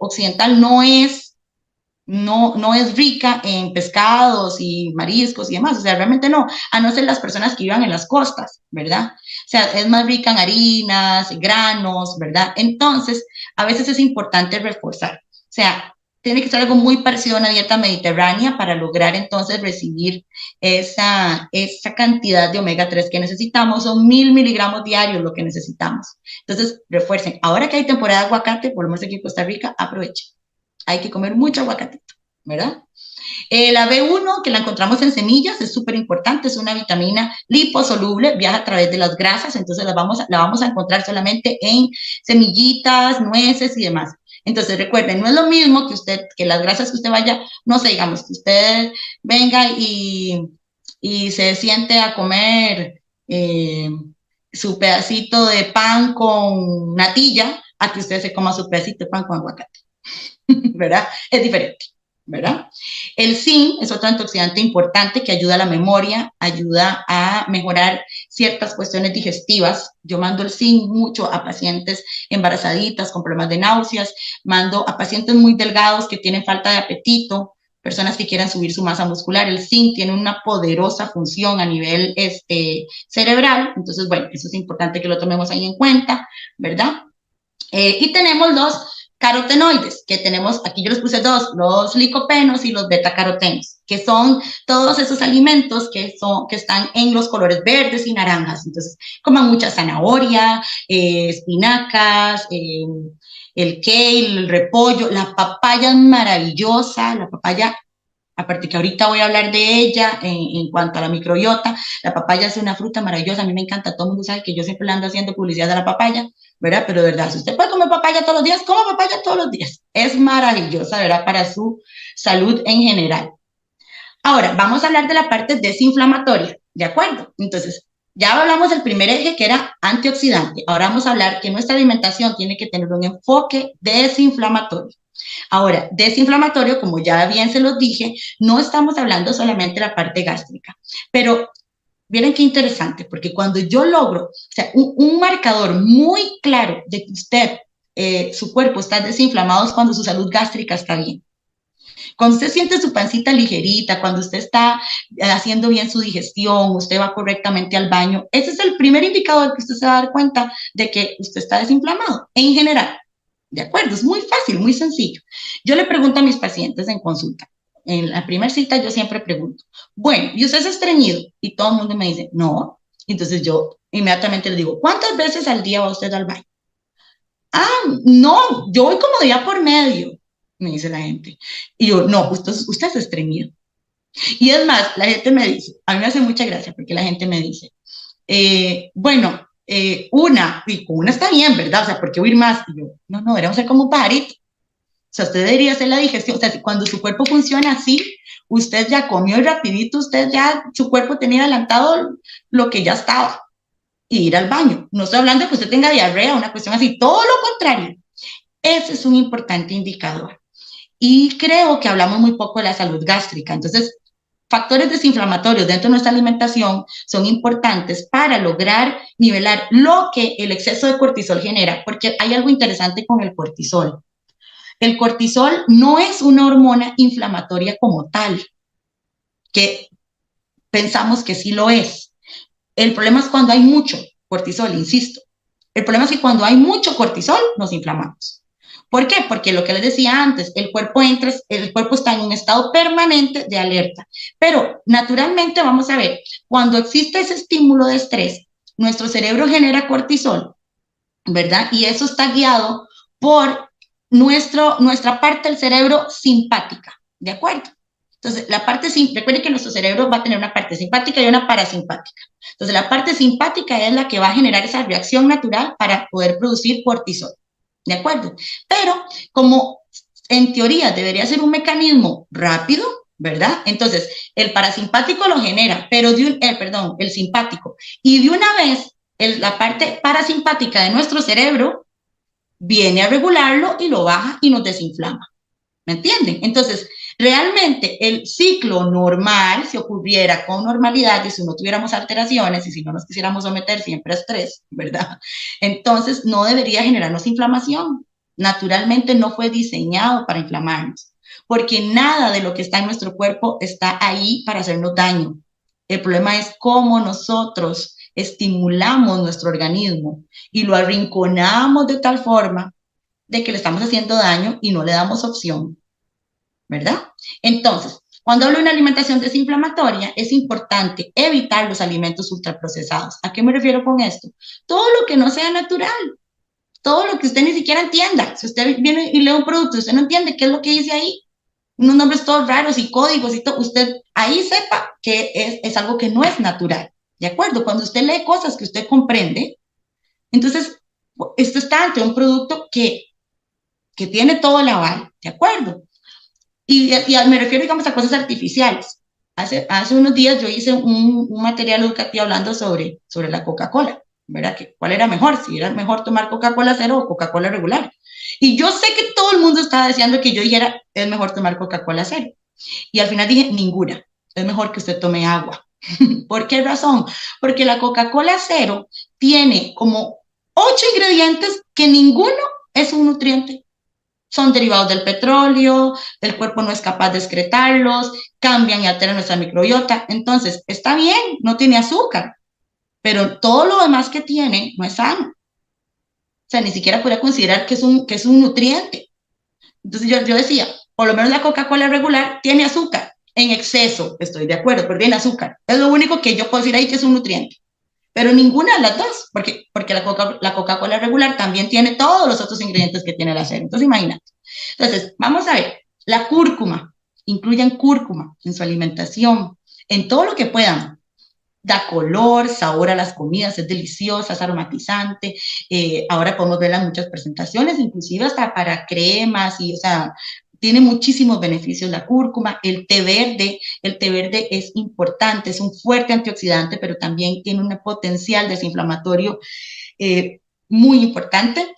occidental, no es rica en pescados y mariscos y demás, o sea, realmente no, a no ser las personas que vivan en las costas, ¿verdad? O sea, es más rica en harinas, granos, ¿verdad? Entonces, a veces es importante reforzar, o sea, tiene que ser algo muy parecido a una dieta mediterránea para lograr entonces recibir esa cantidad de omega 3 que necesitamos. Son 1000 miligramos diarios lo que necesitamos. Entonces, refuercen. Ahora que hay temporada de aguacate, por lo menos aquí en Costa Rica, aprovechen. Hay que comer mucho aguacatito, ¿verdad? La B1, que la encontramos en semillas, es súper importante, es una vitamina liposoluble, viaja a través de las grasas, entonces la vamos a encontrar solamente en semillitas, nueces y demás. Entonces, recuerden, no es lo mismo que las grasas que usted vaya, no sé, digamos, que usted venga y se siente a comer su pedacito de pan con natilla, a que usted se coma su pedacito de pan con aguacate, ¿verdad? Es diferente, ¿verdad? El zinc es otro antioxidante importante que ayuda a la memoria, ayuda a mejorar ciertas cuestiones digestivas. Yo mando el zinc mucho a pacientes embarazaditas con problemas de náuseas, mando a pacientes muy delgados que tienen falta de apetito, personas que quieran subir su masa muscular. El zinc tiene una poderosa función a nivel cerebral, entonces, bueno, eso es importante que lo tomemos ahí en cuenta, ¿verdad? Y tenemos los carotenoides, que tenemos, aquí yo les puse dos, los licopenos y los betacarotenos, que son todos esos alimentos que están en los colores verdes y naranjas. Entonces, coman mucha zanahoria, espinacas, el kale, el repollo, la papaya es maravillosa, la papaya, aparte que ahorita voy a hablar de ella en cuanto a la microbiota, la papaya es una fruta maravillosa, a mí me encanta, todo el mundo sabe que yo siempre le ando haciendo publicidad de la papaya, ¿verdad? Pero de verdad, si usted puede comer papaya todos los días, coma papaya todos los días, es maravillosa, ¿verdad? Para su salud en general. Ahora, vamos a hablar de la parte desinflamatoria, ¿de acuerdo? Entonces, Ya hablamos del primer eje que era antioxidante. Ahora vamos a hablar que nuestra alimentación tiene que tener un enfoque desinflamatorio. Ahora, desinflamatorio, como ya bien se los dije, no estamos hablando solamente de la parte gástrica, pero miren qué interesante, porque cuando yo logro, o sea, un marcador muy claro de que usted, su cuerpo está desinflamado es cuando su salud gástrica está bien. Cuando usted siente su pancita ligerita, cuando usted está haciendo bien su digestión, usted va correctamente al baño, ese es el primer indicador que usted se va a dar cuenta de que usted está desinflamado en general. ¿De acuerdo? Es muy fácil, muy sencillo. Yo le pregunto a mis pacientes en consulta. En la primera cita yo siempre pregunto, bueno, ¿y usted es estreñido? Y todo el mundo me dice, no. Entonces yo inmediatamente le digo, ¿cuántas veces al día va usted al baño? Ah, no, yo voy como día por medio, me dice la gente. Y yo, no, usted es estreñido. Y es más, la gente me dice, a mí me hace mucha gracia porque la gente me dice, bueno, y con una está bien, ¿verdad? O sea, ¿por qué huir más? Y yo, no, deberíamos ser como un pajarito. O sea, usted debería hacer la digestión. O sea, cuando su cuerpo funciona así, usted ya comió y rapidito, su cuerpo tenía adelantado lo que ya estaba. Y ir al baño. No estoy hablando de que usted tenga diarrea, una cuestión así, todo lo contrario. Ese es un importante indicador. Y creo que hablamos muy poco de la salud gástrica. Entonces, factores desinflamatorios dentro de nuestra alimentación son importantes para lograr nivelar lo que el exceso de cortisol genera, porque hay algo interesante con el cortisol. El cortisol no es una hormona inflamatoria como tal, que pensamos que sí lo es. El problema es cuando hay mucho cortisol, insisto. El problema es que cuando hay mucho cortisol nos inflamamos. ¿Por qué? Porque lo que les decía antes, el cuerpo está en un estado permanente de alerta. Pero naturalmente, vamos a ver, cuando existe ese estímulo de estrés, nuestro cerebro genera cortisol, ¿verdad? Y eso está guiado por nuestra parte del cerebro simpática, ¿de acuerdo? Entonces, recuerden que nuestro cerebro va a tener una parte simpática y una parasimpática. Entonces, la parte simpática es la que va a generar esa reacción natural para poder producir cortisol, ¿de acuerdo? Pero, como en teoría debería ser un mecanismo rápido, ¿verdad? Entonces, el parasimpático lo genera, pero el simpático. Y de una vez, la parte parasimpática de nuestro cerebro viene a regularlo y lo baja y nos desinflama. ¿Me entienden? Entonces, realmente el ciclo normal, si ocurriera con normalidad y si no tuviéramos alteraciones y si no nos quisiéramos someter siempre a estrés, ¿verdad? Entonces, no debería generarnos inflamación. Naturalmente no fue diseñado para inflamarnos, porque nada de lo que está en nuestro cuerpo está ahí para hacernos daño. El problema es cómo nosotros estimulamos nuestro organismo y lo arrinconamos de tal forma de que le estamos haciendo daño y no le damos opción, ¿verdad? Entonces, cuando hablo de una alimentación desinflamatoria, es importante evitar los alimentos ultraprocesados. ¿A qué me refiero con esto? Todo lo que no sea natural, todo lo que usted ni siquiera entienda. Si usted viene y lee un producto y usted no entiende qué es lo que dice ahí, unos nombres todos raros y códigos y todo, usted ahí sepa que es algo que no es natural, ¿de acuerdo? Cuando usted lee cosas que usted comprende, entonces esto está ante un producto que tiene todo el aval, ¿de acuerdo? Y me refiero, digamos, a cosas artificiales. Hace unos días yo hice un material educativo hablando sobre la Coca-Cola, ¿verdad? ¿Cuál era mejor? Si era mejor tomar Coca-Cola cero o Coca-Cola regular. Y yo sé que todo el mundo estaba deseando que yo dijera, es mejor tomar Coca-Cola cero. Y al final dije, ninguna. Es mejor que usted tome agua. ¿Por qué razón? Porque la Coca-Cola cero tiene como 8 ingredientes que ninguno es un nutriente. Son derivados del petróleo, el cuerpo no es capaz de excretarlos, cambian y alteran nuestra microbiota. Entonces, está bien, no tiene azúcar, pero todo lo demás que tiene no es sano. O sea, ni siquiera podría considerar que es un nutriente. Entonces yo decía, por lo menos la Coca-Cola regular tiene azúcar, en exceso, estoy de acuerdo, pero tiene azúcar. Es lo único que yo puedo decir ahí que es un nutriente. Pero ninguna de las dos, porque la Coca-Cola regular también tiene todos los otros ingredientes que tiene el acero. Entonces, imagínate. Entonces, vamos a ver, la cúrcuma, incluyan cúrcuma en su alimentación, en todo lo que puedan. Da color, sabor a las comidas, es deliciosa, es aromatizante. Ahora podemos verla en muchas presentaciones, inclusive hasta para cremas, y, o sea, tiene muchísimos beneficios la cúrcuma, el té verde es importante, es un fuerte antioxidante, pero también tiene un potencial desinflamatorio muy importante.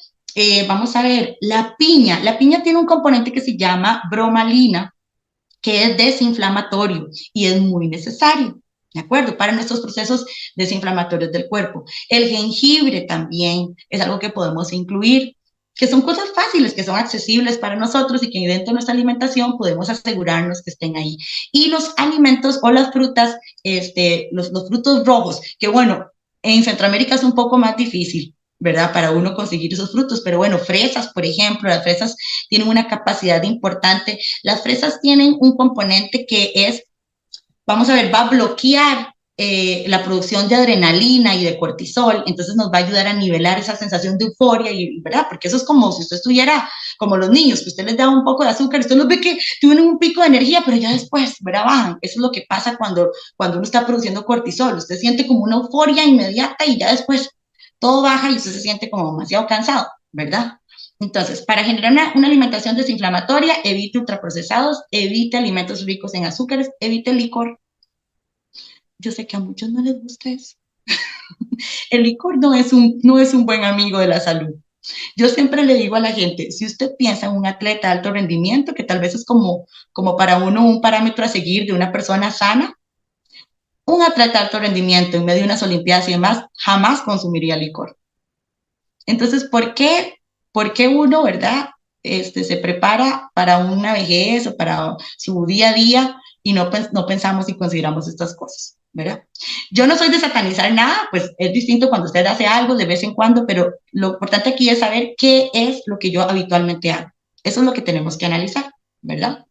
Vamos a ver, la piña tiene un componente que se llama bromalina, que es desinflamatorio y es muy necesario, ¿de acuerdo? Para nuestros procesos desinflamatorios del cuerpo. El jengibre también es algo que podemos incluir, que son cosas fáciles, que son accesibles para nosotros y que dentro de nuestra alimentación podemos asegurarnos que estén ahí. Y los alimentos o las frutas, los frutos rojos, que bueno, en Centroamérica es un poco más difícil, ¿verdad? Para uno conseguir esos frutos, pero bueno, fresas, por ejemplo, las fresas tienen una capacidad importante. Las fresas tienen un componente que es, vamos a ver, va a bloquear la producción de adrenalina y de cortisol, entonces nos va a ayudar a nivelar esa sensación de euforia, ¿verdad? Porque eso es como si usted estuviera como los niños, que usted les da un poco de azúcar, usted los ve que tienen un pico de energía, pero ya después, ¿verdad? Bajan. Eso es lo que pasa cuando uno está produciendo cortisol, usted siente como una euforia inmediata y ya después todo baja y usted se siente como demasiado cansado, ¿verdad? Entonces, para generar una alimentación desinflamatoria, evite ultraprocesados, evite alimentos ricos en azúcares, evite el licor. Yo sé que a muchos no les gusta eso. El licor no es un buen amigo de la salud. Yo siempre le digo a la gente, si usted piensa en un atleta de alto rendimiento, que tal vez es como para uno un parámetro a seguir de una persona sana, un atleta de alto rendimiento en medio de unas olimpiadas y demás, jamás consumiría licor. Entonces, ¿por qué uno, verdad, se prepara para una vejez o para su día a día y no pensamos y consideramos estas cosas, ¿verdad? Yo no soy de satanizar nada, pues es distinto cuando usted hace algo de vez en cuando, pero lo importante aquí es saber qué es lo que yo habitualmente hago. Eso es lo que tenemos que analizar, ¿verdad?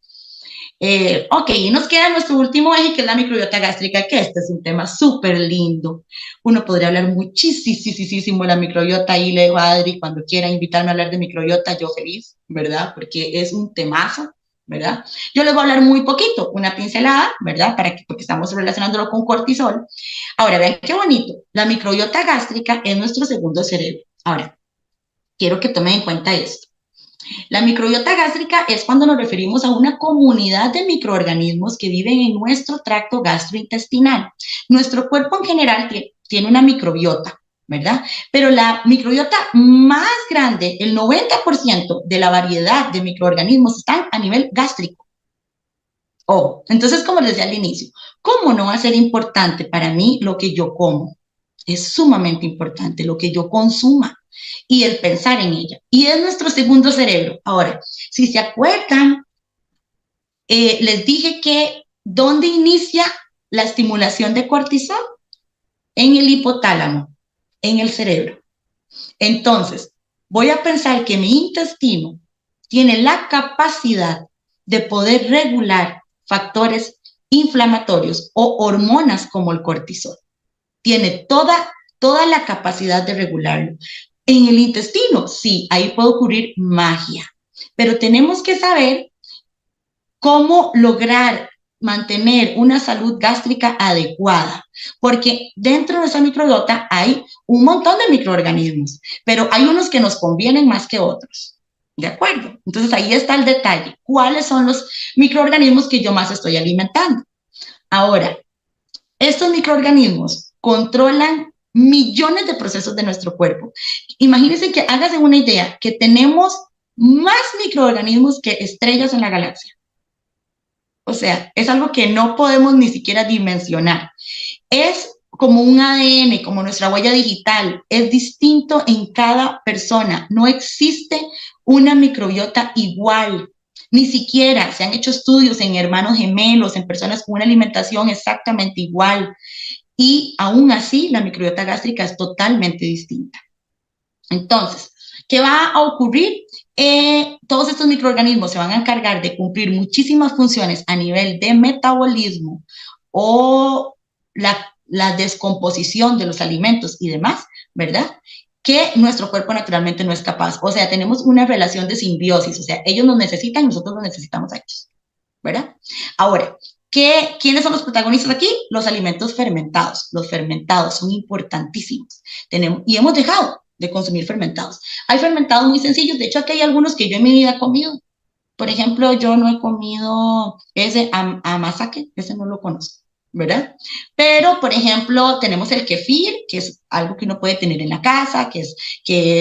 Ok, y nos queda nuestro último eje, que es la microbiota gástrica, que este es un tema súper lindo. Uno podría hablar muchísimo de la microbiota y le digo a Adri, cuando quiera invitarme a hablar de microbiota, yo feliz, ¿verdad? Porque es un temazo, ¿verdad? Yo les voy a hablar muy poquito, una pincelada, ¿verdad? Porque estamos relacionándolo con cortisol. Ahora, vean qué bonito. La microbiota gástrica es nuestro segundo cerebro. Ahora, quiero que tomen en cuenta esto. La microbiota gástrica es cuando nos referimos a una comunidad de microorganismos que viven en nuestro tracto gastrointestinal. Nuestro cuerpo en general tiene una microbiota, ¿verdad? Pero la microbiota más grande, el 90% de la variedad de microorganismos están a nivel gástrico. Oh, entonces, como les decía al inicio, ¿cómo no va a ser importante para mí lo que yo como? Es sumamente importante lo que yo consuma y el pensar en ella. Y es nuestro segundo cerebro. Ahora, si se acuerdan, les dije que ¿dónde inicia la estimulación de cortisol? En el hipotálamo, en el cerebro. Entonces, voy a pensar que mi intestino tiene la capacidad de poder regular factores inflamatorios o hormonas como el cortisol. Tiene toda la capacidad de regularlo. En el intestino, sí, ahí puede ocurrir magia, pero tenemos que saber cómo lograr mantener una salud gástrica adecuada, porque dentro de esa microbiota hay un montón de microorganismos, pero hay unos que nos convienen más que otros, ¿de acuerdo? Entonces ahí está el detalle, ¿cuáles son los microorganismos que yo más estoy alimentando? Ahora, estos microorganismos controlan millones de procesos de nuestro cuerpo. Imagínense que háganse una idea, que tenemos más microorganismos que estrellas en la galaxia. O sea, es algo que no podemos ni siquiera dimensionar. Es como un ADN, como nuestra huella digital, es distinto en cada persona. No existe una microbiota igual. Ni siquiera se han hecho estudios en hermanos gemelos, en personas con una alimentación exactamente igual. Y aún así, la microbiota gástrica es totalmente distinta. Entonces, ¿qué va a ocurrir? Todos estos microorganismos se van a encargar de cumplir muchísimas funciones a nivel de metabolismo o la descomposición de los alimentos y demás, ¿verdad? Que nuestro cuerpo naturalmente no es capaz. O sea, tenemos una relación de simbiosis, o sea, ellos nos necesitan y nosotros nos necesitamos a ellos, ¿verdad? Ahora, ¿quiénes son los protagonistas aquí? Los alimentos fermentados. Los fermentados son importantísimos. Y hemos dejado de consumir fermentados. Hay fermentados muy sencillos, de hecho aquí hay algunos que yo en mi vida he comido, Por ejemplo, yo no he comido ese amasake, ese no lo conozco, ¿verdad? Pero, por ejemplo, tenemos el kefir, que es algo que uno puede tener en la casa, que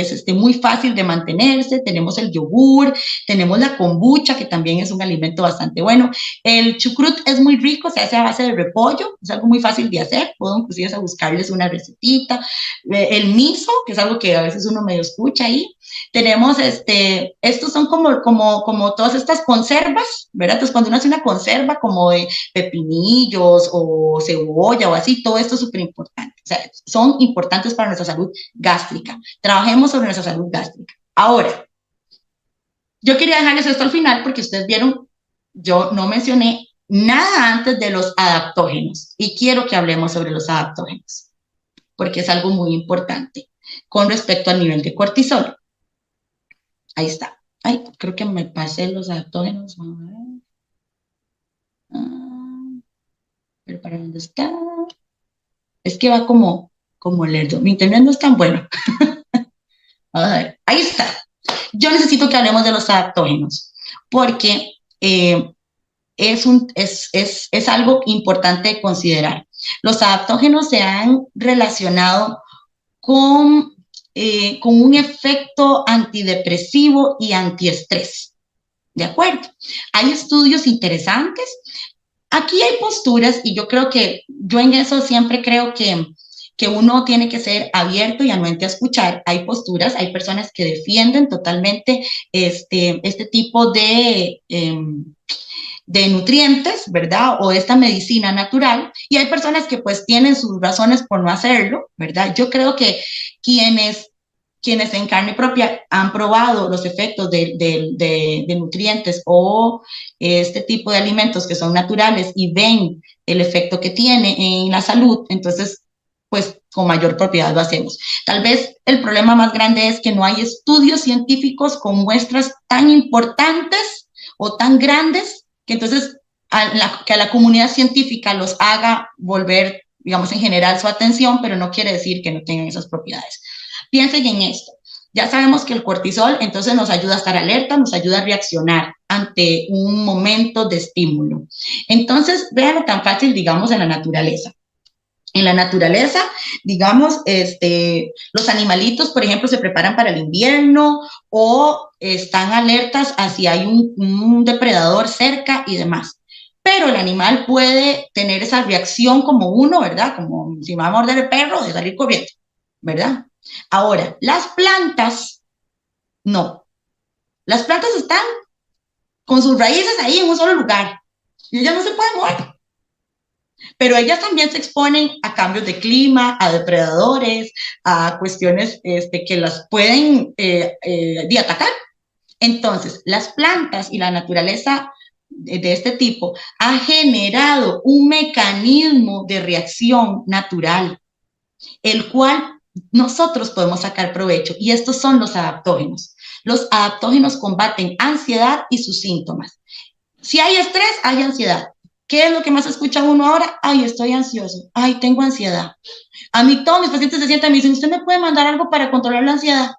es muy fácil de mantenerse. Tenemos el yogur, tenemos la kombucha, que también es un alimento bastante bueno. El chucrut es muy rico, se hace a base de repollo, es algo muy fácil de hacer. Puedo inclusive a buscarles una recetita. El miso, que es algo que a veces uno medio escucha ahí. Tenemos, estos son como todas estas conservas, ¿verdad? Entonces, cuando uno hace una conserva como de pepinillos o cebolla o así, todo esto es súper importante. O sea, son importantes para nuestra salud gástrica. Trabajemos sobre nuestra salud gástrica. Ahora, yo quería dejarles esto al final porque ustedes vieron, yo no mencioné nada antes de los adaptógenos y quiero que hablemos sobre los adaptógenos porque es algo muy importante con respecto al nivel de cortisol. Ahí está. Ay, creo que me pasé los adaptógenos. Vamos a ver. Pero ¿para dónde está? Es que va como lerdo. Mi internet no es tan bueno. Vamos a ver. Ahí está. Yo necesito que hablemos de los adaptógenos porque es algo importante de considerar. Los adaptógenos se han relacionado con un efecto antidepresivo y antiestrés. ¿De acuerdo? Hay estudios interesantes. Aquí hay posturas y yo creo que yo en eso siempre creo que uno tiene que ser abierto y anuente a escuchar. Hay posturas, hay personas que defienden totalmente este tipo de nutrientes, ¿verdad? O esta medicina natural, y hay personas que pues tienen sus razones por no hacerlo, ¿verdad? Yo creo que quienes en carne propia han probado los efectos de nutrientes o este tipo de alimentos que son naturales y ven el efecto que tiene en la salud, entonces pues con mayor propiedad lo hacemos. Tal vez el problema más grande es que no hay estudios científicos con muestras tan importantes o tan grandes que entonces que a la comunidad científica los haga volver, digamos, en general su atención, pero no quiere decir que no tengan esas propiedades. Piensen en esto. Ya sabemos que el cortisol entonces nos ayuda a estar alerta, nos ayuda a reaccionar ante un momento de estímulo. Entonces, vean lo tan fácil, digamos, en la naturaleza. En la naturaleza, digamos, los animalitos, por ejemplo, se preparan para el invierno o están alertas a si hay un depredador cerca y demás. Pero el animal puede tener esa reacción como uno, ¿verdad? Como si me va a morder el perro, de salir corriendo, ¿verdad? Ahora, las plantas, no. Las plantas están con sus raíces ahí en un solo lugar y ellas no se pueden mover. Pero ellas también se exponen a cambios de clima, a depredadores, a cuestiones que las pueden atacar. Entonces, las plantas y la naturaleza de este tipo ha generado un mecanismo de reacción natural, el cual nosotros podemos sacar provecho, y estos son los adaptógenos. Los adaptógenos combaten ansiedad y sus síntomas. Si hay estrés, hay ansiedad. ¿Qué es lo que más escucha uno ahora? Ay, estoy ansioso. Ay, tengo ansiedad. A mí todos mis pacientes se sientan y me dicen, ¿usted me puede mandar algo para controlar la ansiedad?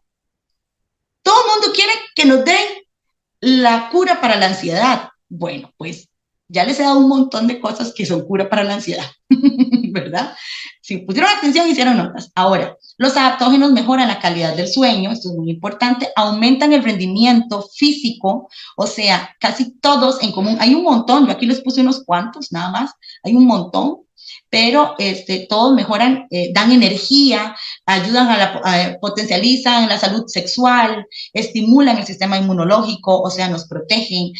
Todo el mundo quiere que nos den la cura para la ansiedad. Bueno, pues ya les he dado un montón de cosas que son cura para la ansiedad, ¿verdad? Si pusieron atención, hicieron notas. Ahora, los adaptógenos mejoran la calidad del sueño, esto es muy importante, aumentan el rendimiento físico, o sea, casi todos en común, hay un montón, yo aquí les puse unos cuantos nada más, hay un montón, pero todos mejoran, dan energía, ayudan potencializan la salud sexual, estimulan el sistema inmunológico, o sea, nos protegen,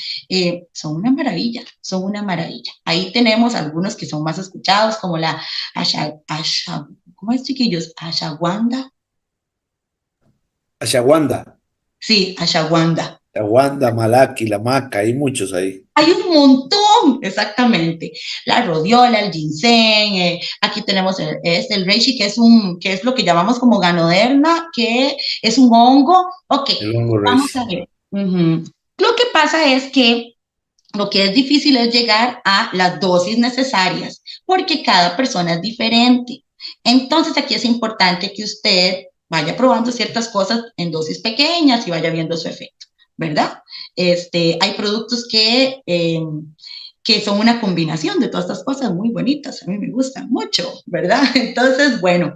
son una maravilla, son una maravilla. Ahí tenemos algunos que son más escuchados, como la ¿cómo es, chiquillos? Ashwagandha. Ashwagandha. Sí, ashwagandha. Ashwagandha, malaki, la maca, hay muchos ahí. Hay un montón, exactamente. La rodiola, el ginseng, aquí tenemos el reishi, que es lo que llamamos como ganoderma, que es un hongo. Ok, vamos a ver. Lo que pasa es que lo que es difícil es llegar a las dosis necesarias, porque cada persona es diferente. Entonces aquí es importante que usted vaya probando ciertas cosas en dosis pequeñas y vaya viendo su efecto. ¿verdad? Hay productos que son una combinación de todas estas cosas muy bonitas, a mí me gustan mucho, ¿verdad? Entonces, bueno,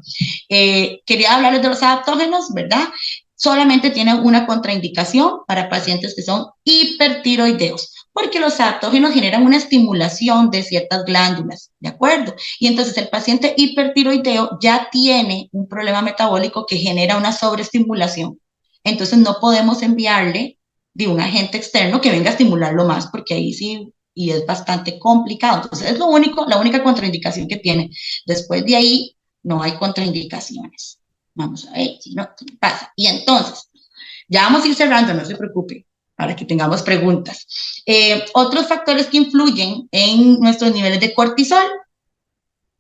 quería hablarles de los adaptógenos, ¿verdad? Solamente tienen una contraindicación para pacientes que son hipertiroideos, porque los adaptógenos generan una estimulación de ciertas glándulas, ¿de acuerdo? Y entonces el paciente hipertiroideo ya tiene un problema metabólico que genera una sobreestimulación. Entonces no podemos enviarle de un agente externo que venga a estimularlo más, porque ahí sí, y es bastante complicado. Entonces es la única contraindicación que tiene. Después de ahí no hay contraindicaciones. Vamos a ver si no pasa. Y entonces, ya vamos a ir cerrando, no se preocupe, para que tengamos preguntas. Otros factores que influyen en nuestros niveles de cortisol,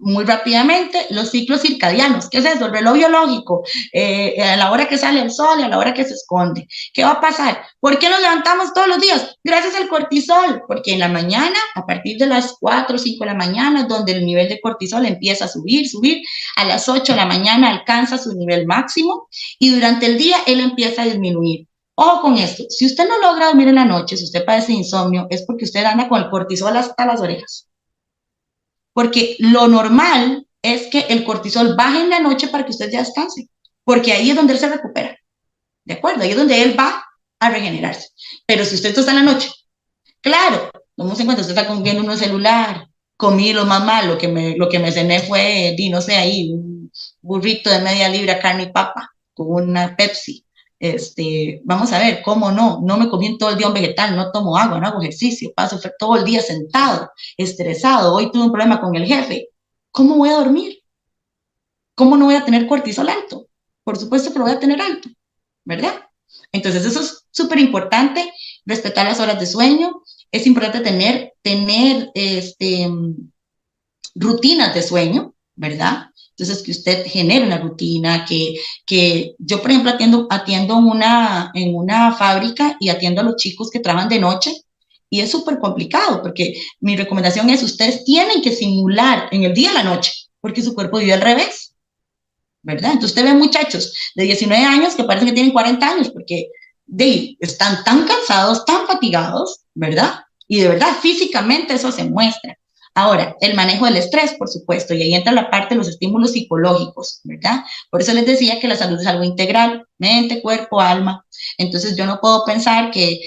muy rápidamente, los ciclos circadianos. ¿Qué es eso? El reloj biológico, a la hora que sale el sol y a la hora que se esconde. ¿Qué va a pasar? ¿Por qué nos levantamos todos los días? Gracias al cortisol, porque en la mañana, a partir de las 4 o 5 de la mañana, es donde el nivel de cortisol empieza a subir, a las 8 de la mañana alcanza su nivel máximo y durante el día él empieza a disminuir. Ojo con esto, si usted no logra dormir en la noche, si usted padece insomnio, es porque usted anda con el cortisol hasta las orejas. Porque lo normal es que el cortisol baje en la noche para que usted ya descanse, porque ahí es donde él se recupera, ¿de acuerdo? Ahí es donde él va a regenerarse. Pero si usted está en la noche, claro, tomemos en cuenta, usted está viendo un celular, comí lo más malo, lo que me cené fue, no sé, ahí, un burrito de media libra, carne y papa, con una Pepsi. Vamos a ver, ¿cómo no me comí todo el día un vegetal, no tomo agua, no hago ejercicio, paso todo el día sentado, estresado, hoy tuve un problema con el jefe, ¿cómo voy a dormir? ¿Cómo no voy a tener cortisol alto? Por supuesto que lo voy a tener alto, ¿verdad? Entonces eso es súper importante, respetar las horas de sueño, es importante tener rutinas de sueño, ¿verdad? Entonces, que usted genere una rutina, que yo, por ejemplo, atiendo en una fábrica y atiendo a los chicos que trabajan de noche y es súper complicado porque mi recomendación es ustedes tienen que simular en el día y la noche porque su cuerpo vive al revés, ¿verdad? Entonces usted ve muchachos de 19 años que parecen que tienen 40 años porque están tan cansados, tan fatigados, ¿verdad? Y de verdad, físicamente eso se muestra. Ahora, el manejo del estrés, por supuesto, y ahí entra la parte de los estímulos psicológicos, ¿verdad? Por eso les decía que la salud es algo integral, mente, cuerpo, alma. Entonces yo no puedo pensar que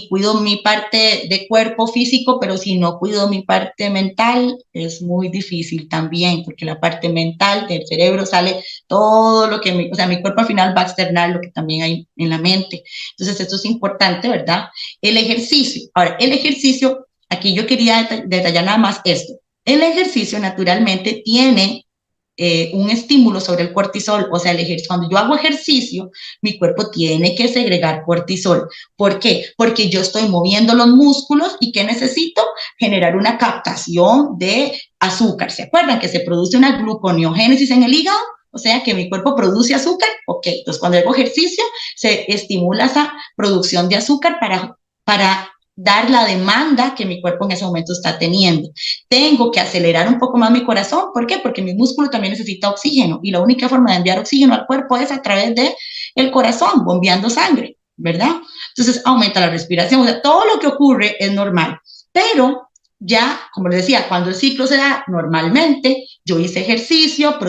cuido mi parte de cuerpo físico, pero si no cuido mi parte mental, es muy difícil también, porque la parte mental del cerebro sale todo lo que, mi cuerpo al final va a externar lo que también hay en la mente. Entonces esto es importante, ¿verdad? El ejercicio. Ahora, el ejercicio... Aquí yo quería detallar nada más esto. El ejercicio naturalmente tiene un estímulo sobre el cortisol, o sea, cuando yo hago ejercicio, mi cuerpo tiene que segregar cortisol. ¿Por qué? Porque yo estoy moviendo los músculos y ¿qué necesito? Generar una captación de azúcar. ¿Se acuerdan que se produce una gluconeogénesis en el hígado? O sea, que mi cuerpo produce azúcar. Ok, entonces cuando hago ejercicio, se estimula esa producción de azúcar para dar la demanda que mi cuerpo en ese momento está teniendo. Tengo que acelerar un poco más mi corazón. ¿Por qué? Porque mi músculo también necesita oxígeno y la única forma de enviar oxígeno al cuerpo es a través del corazón, bombeando sangre, ¿verdad? Entonces aumenta la respiración, o sea, todo lo que ocurre es normal, pero ya, como les decía, cuando el ciclo se da normalmente, yo hice ejercicio,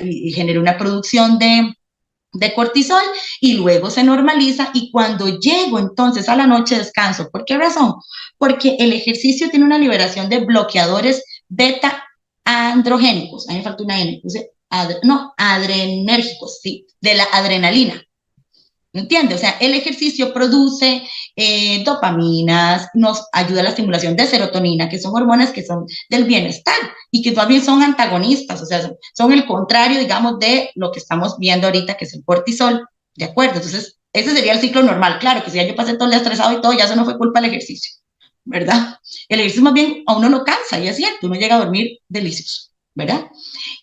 y generé una producción de cortisol y luego se normaliza y cuando llego entonces a la noche descanso. ¿Por qué razón? Porque el ejercicio tiene una liberación de bloqueadores beta androgénicos. A mí me falta una N, adrenérgicos, sí, de la adrenalina. ¿Me entiende? O sea, el ejercicio produce dopaminas, nos ayuda a la estimulación de serotonina, que son hormonas que son del bienestar y que también son antagonistas, o sea, son el contrario, digamos, de lo que estamos viendo ahorita, que es el cortisol, ¿de acuerdo? Entonces, ese sería el ciclo normal. Claro, que si ya yo pasé todo el día estresado y todo, ya eso no fue culpa del ejercicio, ¿verdad? El ejercicio más bien a uno lo cansa, y es cierto, uno llega a dormir delicioso, ¿verdad?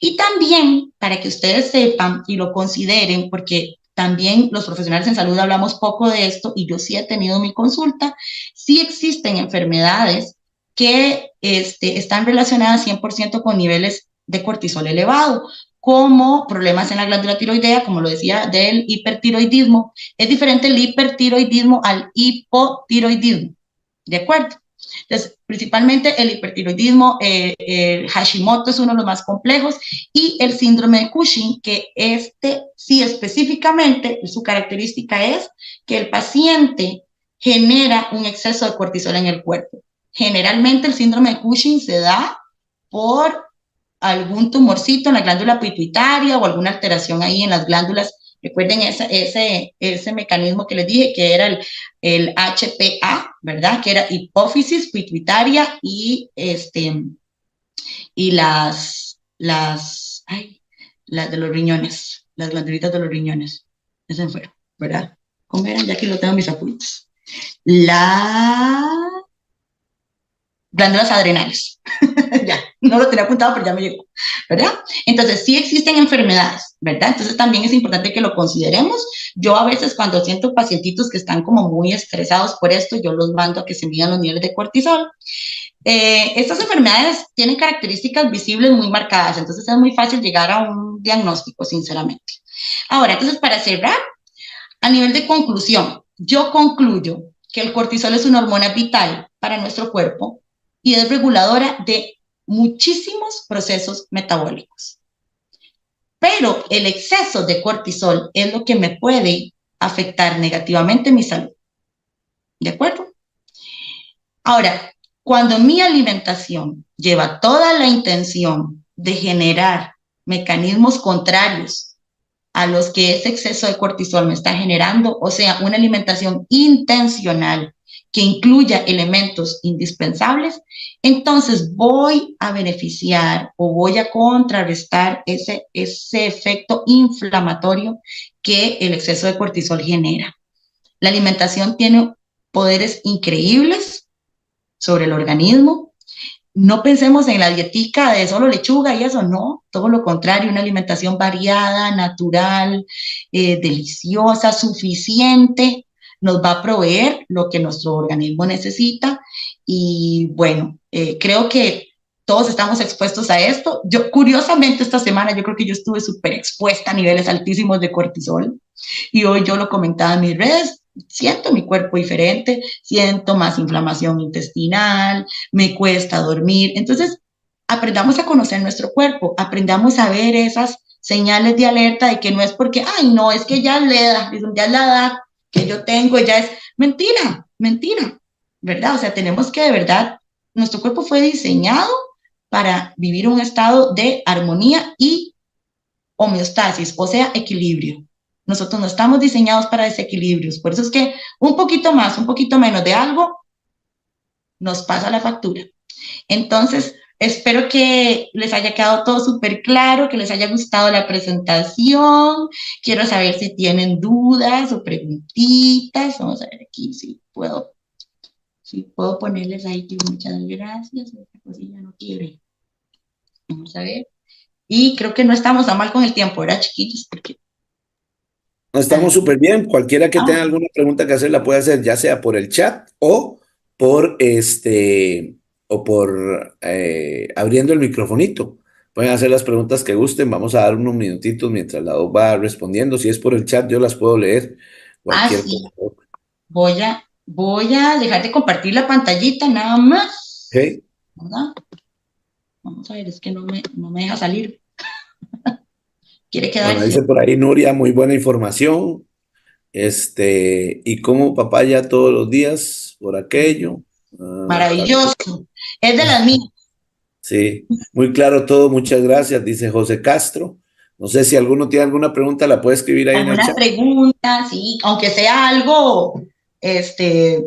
Y también, para que ustedes sepan y lo consideren, porque también los profesionales en salud hablamos poco de esto y yo sí he tenido mi consulta, sí existen enfermedades que están relacionadas 100% con niveles de cortisol elevado, como problemas en la glándula tiroidea, como lo decía, del hipertiroidismo. Es diferente el hipertiroidismo al hipotiroidismo, ¿de acuerdo? Entonces, principalmente el hipertiroidismo, Hashimoto es uno de los más complejos, y el síndrome de Cushing, que sí específicamente, su característica es que el paciente genera un exceso de cortisol en el cuerpo. Generalmente el síndrome de Cushing se da por algún tumorcito en la glándula pituitaria o alguna alteración ahí en las glándulas. Recuerden ese mecanismo que les dije, que era el HPA, ¿verdad? Que era hipófisis pituitaria y las de los riñones, las glandulitas de los riñones. Ese fue, ¿verdad? ¿Cómo eran? Ya aquí lo tengo en mis apuntes. Las glándulas adrenales. Ya, no lo tenía apuntado, pero ya me llegó, ¿verdad? Entonces, sí existen enfermedades, ¿verdad? Entonces, también es importante que lo consideremos. Yo a veces cuando siento pacientitos que están como muy estresados por esto, yo los mando a que se midan los niveles de cortisol. Estas enfermedades tienen características visibles muy marcadas, entonces es muy fácil llegar a un diagnóstico, sinceramente. Ahora, entonces, para cerrar, a nivel de conclusión, yo concluyo que el cortisol es una hormona vital para nuestro cuerpo y es reguladora de muchísimos procesos metabólicos. Pero el exceso de cortisol es lo que me puede afectar negativamente mi salud. ¿De acuerdo? Ahora, cuando mi alimentación lleva toda la intención de generar mecanismos contrarios a los que ese exceso de cortisol me está generando, o sea, una alimentación intencional que incluya elementos indispensables, entonces voy a beneficiar o voy a contrarrestar ese efecto inflamatorio que el exceso de cortisol genera. La alimentación tiene poderes increíbles sobre el organismo. No pensemos en la dietica de solo lechuga y eso, no, todo lo contrario, una alimentación variada, natural, deliciosa, suficiente, nos va a proveer lo que nuestro organismo necesita. Y bueno, creo que todos estamos expuestos a esto. Yo, curiosamente, esta semana yo creo que yo estuve súper expuesta a niveles altísimos de cortisol, y hoy yo lo comentaba en mis redes. Siento mi cuerpo diferente, siento más inflamación intestinal, me cuesta dormir. Entonces, aprendamos a conocer nuestro cuerpo, aprendamos a ver esas señales de alerta de que no es porque, ay, no, es que ya es la edad que yo tengo, ya es mentira, mentira, ¿verdad? O sea, tenemos que de verdad, nuestro cuerpo fue diseñado para vivir un estado de armonía y homeostasis, o sea, equilibrio. Nosotros no estamos diseñados para desequilibrios, por eso es que un poquito más, un poquito menos de algo nos pasa la factura. Entonces, espero que les haya quedado todo súper claro, que les haya gustado la presentación. Quiero saber si tienen dudas o preguntitas. Vamos a ver aquí si puedo ponerles ahí. Muchas gracias. Esta cosilla no quiere. Vamos a ver. Y creo que no estamos tan mal con el tiempo, ¿verdad, chiquitos? Porque Estamos súper bien. Cualquiera que tenga alguna pregunta que hacer la puede hacer, ya sea por el chat o por abriendo el microfonito. Pueden hacer las preguntas que gusten. Vamos a dar unos minutitos mientras la voz va respondiendo. Si es por el chat, yo las puedo leer. Cualquier sí. cosa. Voy a dejar de compartir la pantallita nada más. Okay. ¿Verdad? Vamos a ver, es que no me deja salir. Quiere quedarse. Bueno, dice por ahí Nuria, muy buena información. Y como papaya todos los días por aquello. Maravilloso. Es de las mías. Sí, muy claro todo, muchas gracias, dice José Castro. No sé si alguno tiene alguna pregunta, la puede escribir ahí en el chat. Alguna pregunta, sí, aunque sea algo, no sé,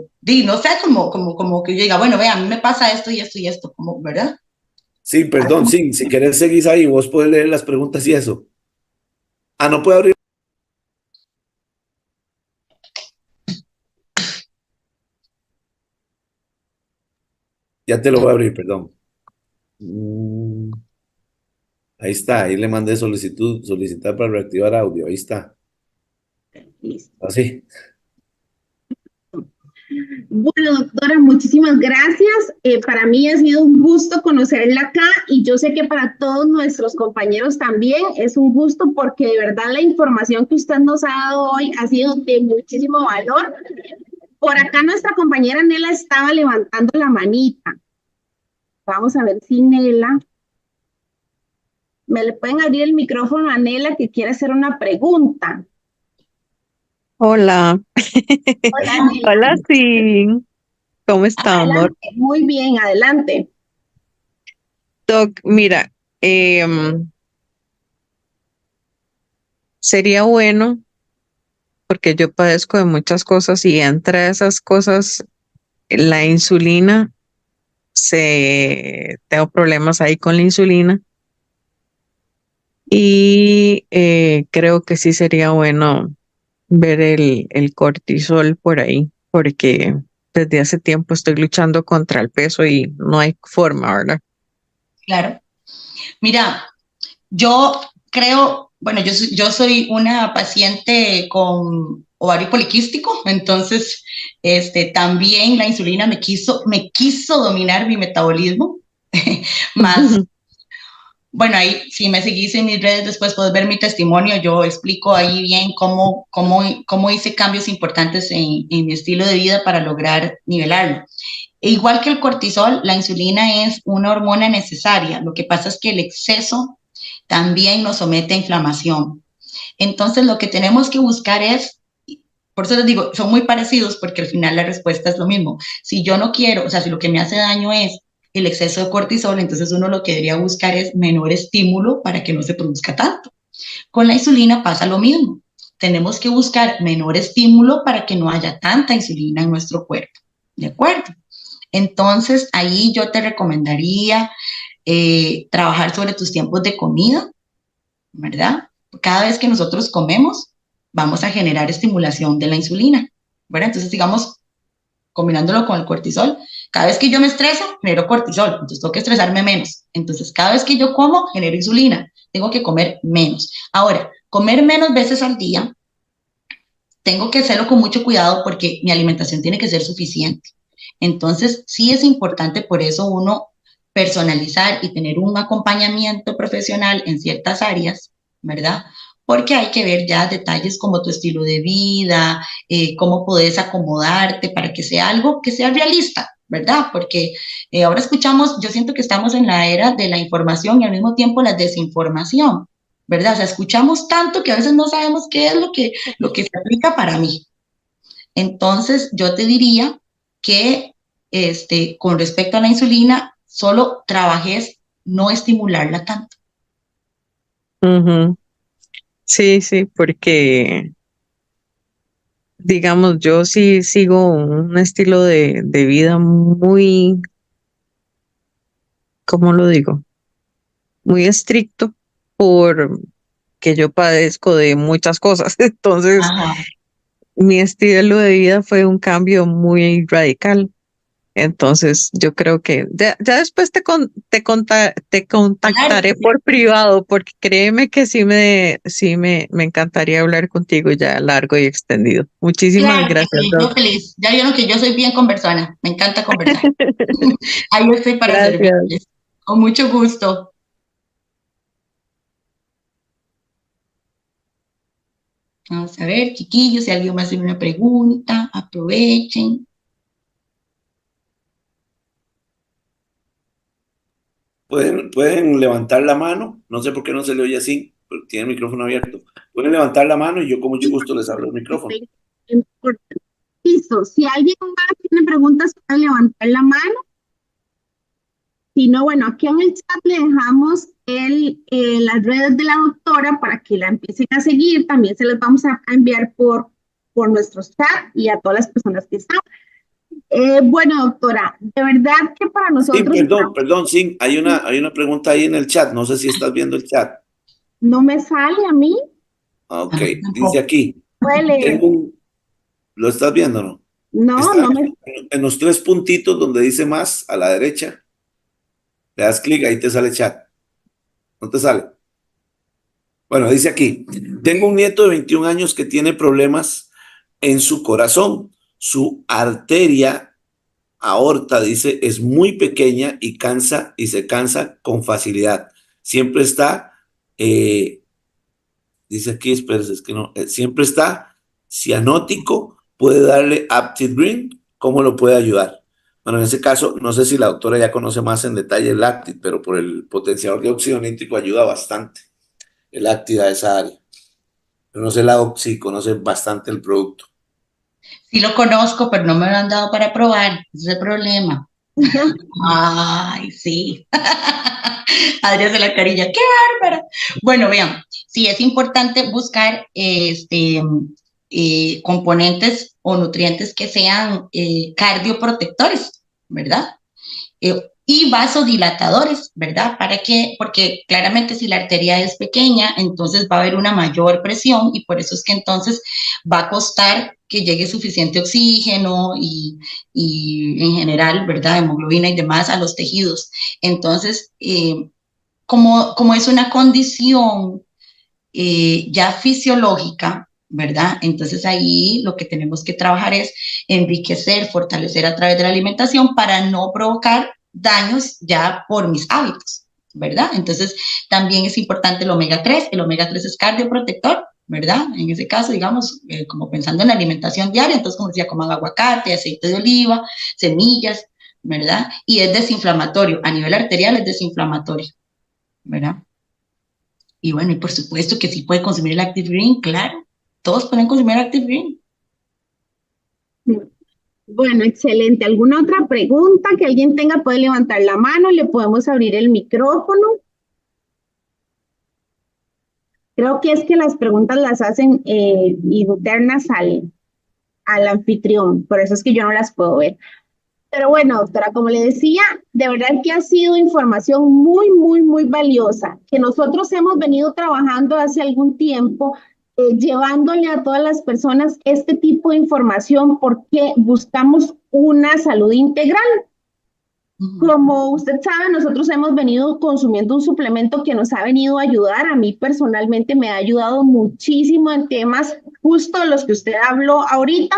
como que yo diga, bueno, vea, a mí me pasa esto y esto y esto, como, ¿verdad? Sí, perdón, sí, si querés seguir ahí, vos podés leer las preguntas y eso. Ah, no puedo abrir. Ya te lo voy a abrir, perdón. Ahí está, ahí le mandé solicitar para reactivar audio, ahí está. Así. Bueno, doctora, muchísimas gracias. Para mí ha sido un gusto conocerla acá y yo sé que para todos nuestros compañeros también es un gusto porque de verdad la información que usted nos ha dado hoy ha sido de muchísimo valor. Por acá nuestra compañera Nela estaba levantando la manita. Vamos a ver si Nela... ¿Me le pueden abrir el micrófono a Nela que quiere hacer una pregunta? Hola, Hola, Nela. hola, sí. ¿Cómo está, amor? Adelante. Muy bien, adelante. Doc, mira, sería bueno, porque yo padezco de muchas cosas y entre esas cosas, la insulina, tengo problemas ahí con la insulina y creo que sí sería bueno ver el cortisol por ahí, porque desde hace tiempo estoy luchando contra el peso y no hay forma, ¿verdad? Claro. Mira, yo creo, bueno, yo soy una paciente con ovario poliquístico, entonces también la insulina me quiso dominar mi metabolismo, más, bueno, ahí si me seguís en mis redes después puedes ver mi testimonio, yo explico ahí bien cómo hice cambios importantes en mi estilo de vida para lograr nivelarlo. E igual que el cortisol, la insulina es una hormona necesaria, lo que pasa es que el exceso también nos somete a inflamación. Entonces, lo que tenemos que buscar es, por eso les digo, son muy parecidos porque al final la respuesta es lo mismo. Si yo no quiero, o sea, si lo que me hace daño es el exceso de cortisol, entonces uno lo que debería buscar es menor estímulo para que no se produzca tanto. Con la insulina pasa lo mismo. Tenemos que buscar menor estímulo para que no haya tanta insulina en nuestro cuerpo. ¿De acuerdo? Entonces, ahí yo te recomendaría trabajar sobre tus tiempos de comida, ¿verdad? Cada vez que nosotros comemos, vamos a generar estimulación de la insulina, ¿verdad? Entonces, digamos, combinándolo con el cortisol, cada vez que yo me estreso, genero cortisol, entonces tengo que estresarme menos. Entonces, cada vez que yo como, genero insulina, tengo que comer menos. Ahora, comer menos veces al día, tengo que hacerlo con mucho cuidado porque mi alimentación tiene que ser suficiente. Entonces, sí es importante por eso uno personalizar y tener un acompañamiento profesional en ciertas áreas, ¿verdad? Porque hay que ver ya detalles como tu estilo de vida, cómo puedes acomodarte para que sea algo que sea realista, ¿verdad? Porque ahora escuchamos, yo siento que estamos en la era de la información y al mismo tiempo la desinformación, ¿verdad? O sea, escuchamos tanto que a veces no sabemos qué es lo que se aplica para mí. Entonces, yo te diría que con respecto a la insulina, solo trabajes no estimularla tanto. Sí, sí, porque digamos, yo sí sigo un estilo de vida muy, ¿cómo lo digo? Muy estricto porque yo padezco de muchas cosas. Entonces, Ajá. mi estilo de vida fue un cambio muy radical. Entonces, yo creo que ya después te contactaré por privado, porque créeme que me encantaría hablar contigo ya largo y extendido. Muchísimas gracias. Sí, yo feliz. Ya vieron que yo soy bien conversona. Me encanta conversar. Ahí estoy para servirles. Con mucho gusto. Vamos a ver, chiquillos, si alguien más tiene una pregunta, aprovechen. Pueden levantar la mano, no sé por qué no se le oye así, pero tiene el micrófono abierto. Pueden levantar la mano y yo con mucho gusto les abro el micrófono. Listo, si alguien más tiene preguntas, puede levantar la mano. Si no, bueno, aquí en el chat le dejamos las redes de la doctora para que la empiecen a seguir. También se las vamos a enviar por nuestros chats y a todas las personas que están. Bueno, doctora, de verdad que para nosotros... Sí, perdón, sí, hay una pregunta ahí en el chat, no sé si estás viendo el chat. ¿No me sale a mí? Ok, dice aquí. ¿Puede leer? ¿Lo estás viendo, no? No, Está no me... en los 3 puntitos donde dice más, a la derecha, le das clic, ahí te sale chat. ¿No te sale? Bueno, dice aquí, tengo un nieto de 21 años que tiene problemas en su corazón. su arteria aorta, dice, es muy pequeña y se cansa con facilidad. Siempre está, dice aquí, espérese, es que no, siempre está cianótico, puede darle Aptiv Green, ¿cómo lo puede ayudar? Bueno, en ese caso, no sé si la doctora ya conoce más en detalle el Aptiv, pero por el potenciador de óxido nítrico ayuda bastante el Aptiv a esa área. Pero no sé si conoce bastante el producto. Sí lo conozco, pero no me lo han dado para probar. Ese es el problema. Ay, sí. Adri hace la carilla, ¡qué bárbara! Bueno, vean, sí es importante buscar componentes o nutrientes que sean cardioprotectores, ¿verdad? Y vasodilatadores, ¿verdad? ¿Para qué? Porque claramente si la arteria es pequeña, entonces va a haber una mayor presión y por eso es que entonces va a costar que llegue suficiente oxígeno y en general, ¿verdad? Hemoglobina y demás a los tejidos. Entonces, como es una condición ya fisiológica, ¿verdad? Entonces ahí lo que tenemos que trabajar es enriquecer, fortalecer a través de la alimentación para no provocar daños ya por mis hábitos, ¿verdad? Entonces también es importante el omega 3. El omega 3 es cardioprotector, ¿verdad? En ese caso, digamos, como pensando en la alimentación diaria, entonces como decía, coman aguacate, aceite de oliva, semillas, ¿verdad? Y es desinflamatorio, a nivel arterial es desinflamatorio, ¿verdad? Y bueno, y por supuesto que sí puede consumir el Active Green, claro. Todos pueden consumir Active Green. Bueno, excelente. ¿Alguna otra pregunta que alguien tenga? Puede levantar la mano, le podemos abrir el micrófono. Creo que es que las preguntas las hacen internas al anfitrión, por eso es que yo no las puedo ver. Pero bueno, doctora, como le decía, de verdad que ha sido información muy, muy, muy valiosa, que nosotros hemos venido trabajando hace algún tiempo, llevándole a todas las personas este tipo de información porque buscamos una salud integral. Como usted sabe, nosotros hemos venido consumiendo un suplemento que nos ha venido a ayudar. A mí personalmente me ha ayudado muchísimo en temas justo los que usted habló ahorita,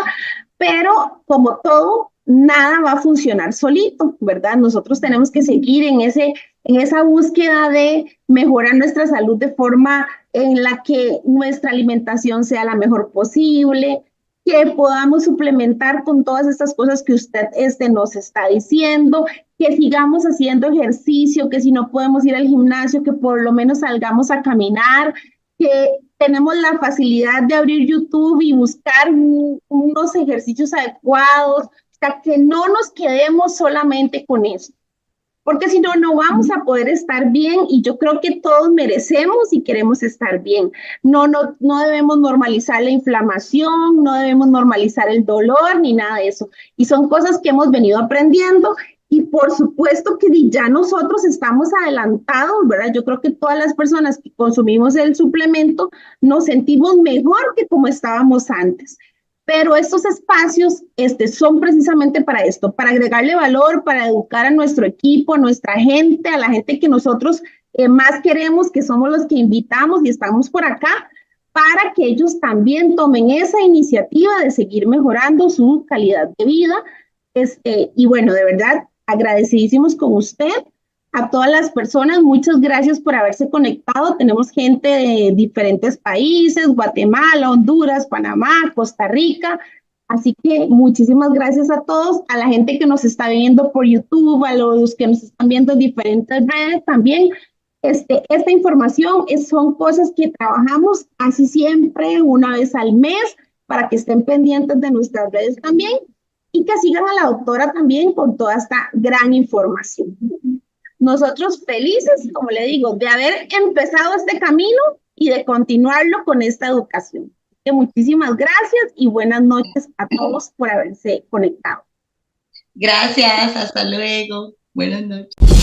pero como todo, nada va a funcionar solito, ¿verdad? Nosotros tenemos que seguir en esa búsqueda de mejorar nuestra salud de forma en la que nuestra alimentación sea la mejor posible, que podamos suplementar con todas estas cosas que usted nos está diciendo, que sigamos haciendo ejercicio, que si no podemos ir al gimnasio, que por lo menos salgamos a caminar, que tenemos la facilidad de abrir YouTube y buscar unos ejercicios adecuados, o sea, que no nos quedemos solamente con eso, porque si no, no vamos a poder estar bien y yo creo que todos merecemos y queremos estar bien. No debemos normalizar la inflamación, no debemos normalizar el dolor ni nada de eso. Y son cosas que hemos venido aprendiendo y por supuesto que ya nosotros estamos adelantados, ¿verdad? Yo creo que todas las personas que consumimos el suplemento nos sentimos mejor que como estábamos antes. Pero estos espacios son precisamente para esto, para agregarle valor, para educar a nuestro equipo, a nuestra gente, a la gente que nosotros más queremos, que somos los que invitamos y estamos por acá, para que ellos también tomen esa iniciativa de seguir mejorando su calidad de vida. Y bueno, de verdad, agradecidísimos con usted. A todas las personas, muchas gracias por haberse conectado. Tenemos gente de diferentes países, Guatemala, Honduras, Panamá, Costa Rica. Así que muchísimas gracias a todos, a la gente que nos está viendo por YouTube, a los que nos están viendo en diferentes redes también. Esta información son cosas que trabajamos casi siempre, una vez al mes, para que estén pendientes de nuestras redes también y que sigan a la doctora también con toda esta gran información. Nosotros felices, como le digo, de haber empezado este camino y de continuarlo con esta educación. Que muchísimas gracias y buenas noches a todos por haberse conectado. Gracias, hasta luego. Buenas noches.